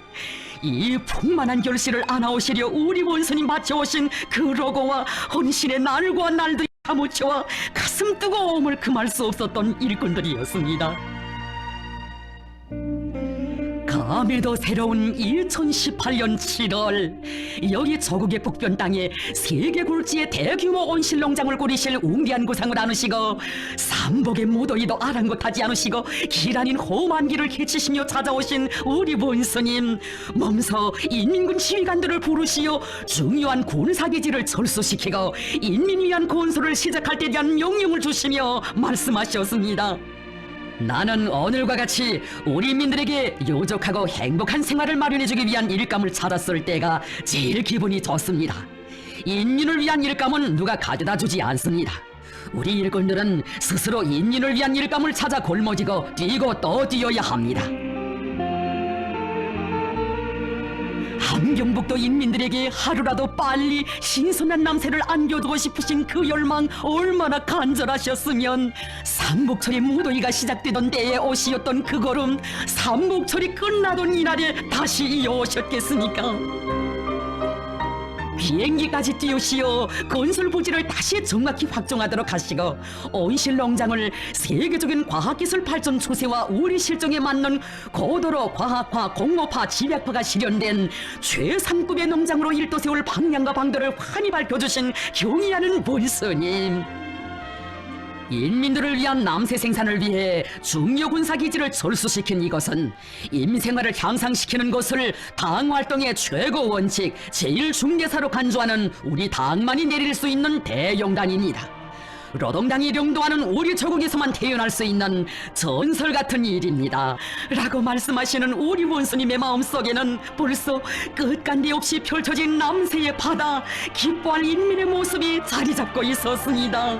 이 풍만한 결실을 안아오시려 우리 원선이 맞춰오신 그 로고와 헌신의 날과 날들이 사무쳐와 가슴 뜨거움을 금할 수 없었던 일꾼들이었습니다. 감에도 새로운 2018년 7월, 여기 조국의 북변 땅에 세계 굴지의 대규모 온실농장을 꾸리실 웅대한 구상을 안으시고 삼복의 무더위도 아랑곳하지 않으시고 길 아닌 험한 길을 헤치시며 찾아오신 우리 본스님, 몸소 인민군 지휘관들을 부르시어 중요한 군사기지를 철수시키고 인민 위한 건설을 시작할 때 대한 명령을 주시며 말씀하셨습니다. 나는 오늘과 같이 우리 인민들에게 요족하고 행복한 생활을 마련해주기 위한 일감을 찾았을 때가 제일 기분이 좋습니다. 인민을 위한 일감은 누가 가져다 주지 않습니다. 우리 일꾼들은 스스로 인민을 위한 일감을 찾아 골머지고 뛰고 또 뛰어야 합니다. 함경북도 인민들에게 하루라도 빨리 신선한 남새를 안겨주고 싶으신 그 열망 얼마나 간절하셨으면 삼복철의 무더위가 시작되던 때에 오시었던 그 걸음, 삼복철이 끝나던 이날에 다시 이어오셨겠습니까? 비행기까지 띄우시어 건설 부지를 다시 정확히 확정하도록 하시고 온실농장을 세계적인 과학기술 발전 추세와 우리 실정에 맞는 고도로 과학화, 공업화, 집약화가 실현된 최상급의 농장으로 일도 세울 방향과 방도를 환히 밝혀주신 경의하는 본스님. 인민들을 위한 남새 생산을 위해 중요 군사기지를 철수시킨 이것은 인민생활을 향상시키는 것을 당활동의 최고 원칙, 제1중대사로 간주하는 우리 당만이 내릴 수 있는 대용단입니다. 노동당이 령도하는 우리 조국에서만 태어날 수 있는 전설 같은 일입니다 라고 말씀하시는 우리 원수님의 마음속에는 벌써 끝간데 없이 펼쳐진 남새의 바다, 기뻐할 인민의 모습이 자리 잡고 있었습니다.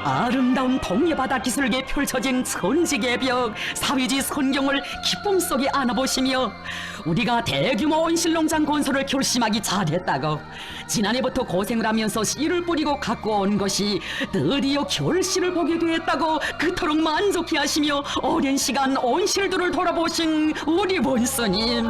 아름다운 동해바다 기슭에 펼쳐진 천지의 벽, 사위지 선경을 기쁨 속에 안아보시며 우리가 대규모 온실농장 건설을 결심하기 잘했다고, 지난해부터 고생을 하면서 씨를 뿌리고 갖고 온 것이 드디어 결실을 보게 되었다고 그토록 만족해 하시며 오랜 시간 온실들을 돌아보신 우리 본스님.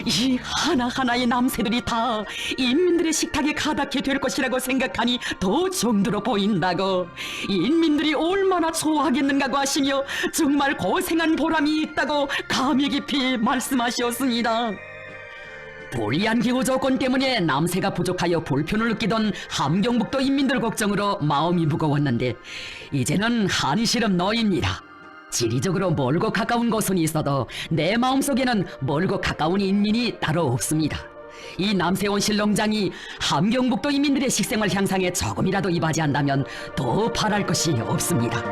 이 하나하나의 남새들이 다 인민들의 식탁에 가닿게 될 것이라고 생각하니 더 정들어 보인다고, 인민들이 얼마나 좋아하겠는가고 하시며 정말 고생한 보람이 있다고 감회 깊이 말씀하셨습니다. 불리한 기후 조건 때문에 남새가 부족하여 불편을 느끼던 함경북도 인민들 걱정으로 마음이 무거웠는데 이제는 한시름 너입니다. 지리적으로 멀고 가까운 곳은 있어도 내 마음속에는 멀고 가까운 인민이 따로 없습니다. 이 남새 온실농장이 함경북도 인민들의 식생활 향상에 조금이라도 이바지한다면 더 바랄 것이 없습니다.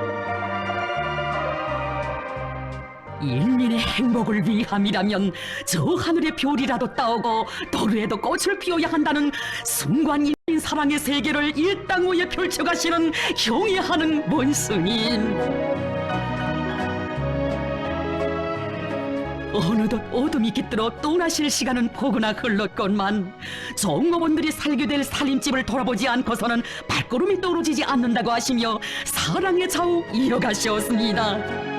인민의 행복을 위함이라면 저 하늘의 별이라도 따오고 도로에도 꽃을 피워야 한다는 순관 인민 사랑의 세계를 이 땅 위에 펼쳐가시는 경애하는 본스님. 어느덧 어둠이 깃들어 떠나실 시간은 포근하 흘렀건만 종업원들이 살게 될 살림집을 돌아보지 않고서는 발걸음이 떨어지지 않는다고 하시며 사랑의 좌우 이어가시었습니다.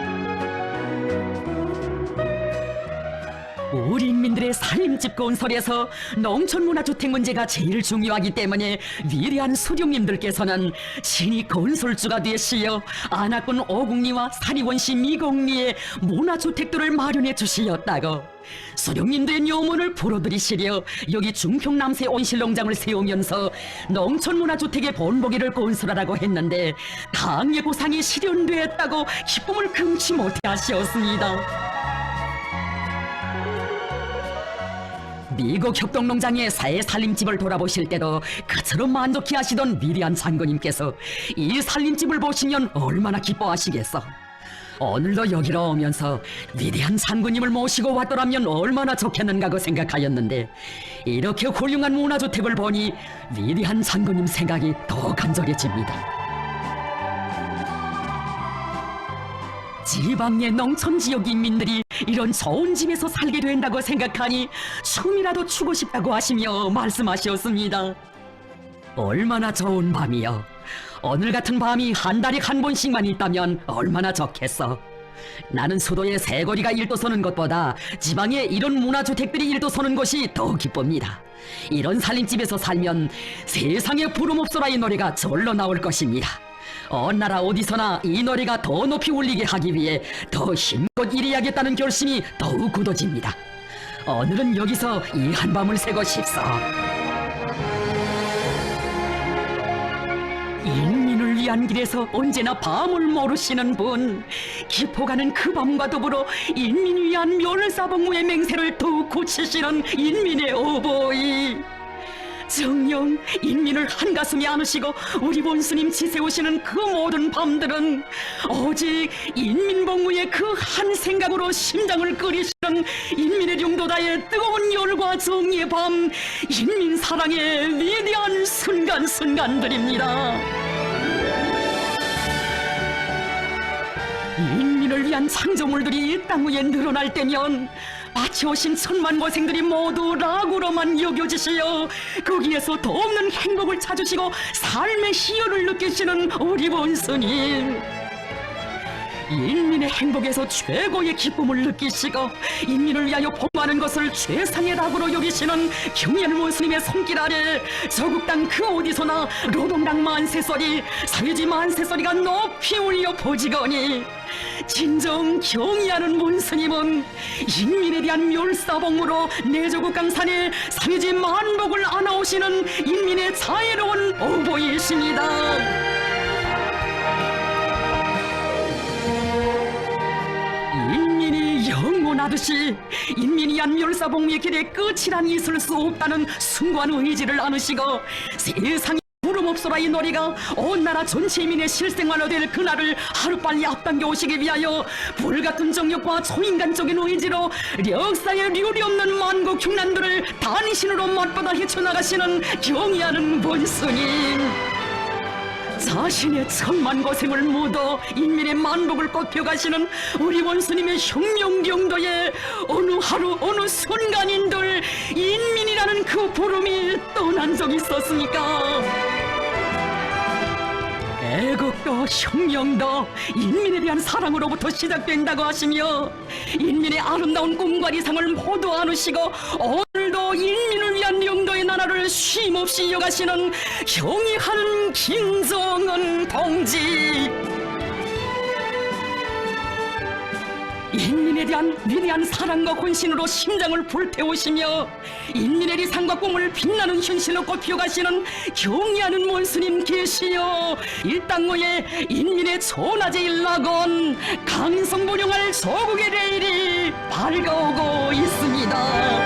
우리 인민들의 살림집 건설에서 농촌문화주택 문제가 제일 중요하기 때문에 위대한 수령님들께서는 신이 건설주가 되시어 안하군 오국리와 사리원시 미곡리에 문화주택들을 마련해 주시었다고 수령님들의 요문을 불어들이시려 여기 중평남새 온실농장을 세우면서 농촌문화주택의 본보기를 건설하라고 했는데 당의 고상이 실현되었다고 기쁨을 금치 못해 하시었습니다. 미국 협동농장의 사회 살림집을 돌아보실 때도 그처럼 만족해 하시던 위대한 장군님께서 이 살림집을 보시면 얼마나 기뻐하시겠어. 오늘도 여기로 오면서 위대한 장군님을 모시고 왔더라면 얼마나 좋겠는가 생각하였는데 이렇게 훌륭한 문화주택을 보니 위대한 장군님 생각이 더 간절해집니다. 지방의 농촌지역 인민들이 이런 좋은 집에서 살게 된다고 생각하니 춤이라도 추고 싶다고 하시며 말씀하셨습니다. 얼마나 좋은 밤이여. 오늘 같은 밤이 한 달에 한 번씩만 있다면 얼마나 좋겠어. 나는 수도에 새거리가 일도서는 것보다 지방에 이런 문화주택들이 일도서는 것이 더 기쁩니다. 이런 살림집에서 살면 세상에 부름없소라의 노래가 절로 나올 것입니다. 어느 나라 어디서나 이 노래가 더 높이 울리게 하기 위해 더 힘껏 일해야겠다는 결심이 더욱 굳어집니다. 오늘은 여기서 이 한밤을 새고 싶소. 인민을 위한 길에서 언제나 밤을 모르시는 분, 기포가는 그 밤과 더불어 인민 위한 멸사복무의 맹세를 더욱 굳히시는 인민의 어버이. 정녕 인민을 한가슴에 안으시고 우리 본스님 지새우시는 그 모든 밤들은 오직 인민복무의 그 한 생각으로 심장을 끓이시는 인민의 용도다의 뜨거운 열과 정의의 밤, 인민 사랑의 위대한 순간순간들입니다. 인민을 위한 창조물들이 이 땅 위에 늘어날 때면 마치 오신 천만 고생들이 모두 라구로만 여겨지시어 거기에서 더 없는 행복을 찾으시고 삶의 희열을 느끼시는 우리 본스님, 인민의 행복에서 최고의 기쁨을 느끼시고 인민을 위하여 복무하는 것을 최상의 낙으로 여기시는 경연 원스님의 손길 아래 저국 땅 그 어디서나 노동당 만세소리, 사회주의 만세소리가 높이 울려 퍼지거니 진정 경의하는 문스님은 인민에 대한 멸사복무로 내조국 강산에 사회주의 만복을 안아오시는 인민의 자애로운 어버이십니다. 인민이 영원하듯이 인민이 위한 멸사복무의 길에 끝이란 있을 수 없다는 숭고한 의지를 안으시고 세상에 부름없소라의 노래가 온 나라 전체 민의 실생활로 될 그날을 하루빨리 앞당겨 오시기 위하여 불같은 정욕과 초인간적인 의지로 역사에 류리 없는 만국 흉난들을 단신으로 맞받아 헤쳐나가시는 경의하는 본스님, 자신의 천만 고생을 묻어 인민의 만복을 꽃펴가시는 우리 원수님의 혁명경도에 어느 하루 어느 순간인들 인민이라는 그 부름이 떠난 적이 있었습니까? 애국도 혁명도 인민에 대한 사랑으로부터 시작된다고 하시며 인민의 아름다운 꿈과 이상을 모두 안으시고 오늘도 인민을 위한 영도의 나라를 쉼없이 이어가시는 경의하는 김정은 동지, 인민에 대한 위대한 사랑과 헌신으로 심장을 불태우시며 인민의 리상과 꿈을 빛나는 현실로 꽃피워가시는 경의하는 원수님 계시어 이 땅 위에 인민의 초낮의 일락원 강성분용할 조국의 레일이 밝아오고 있습니다.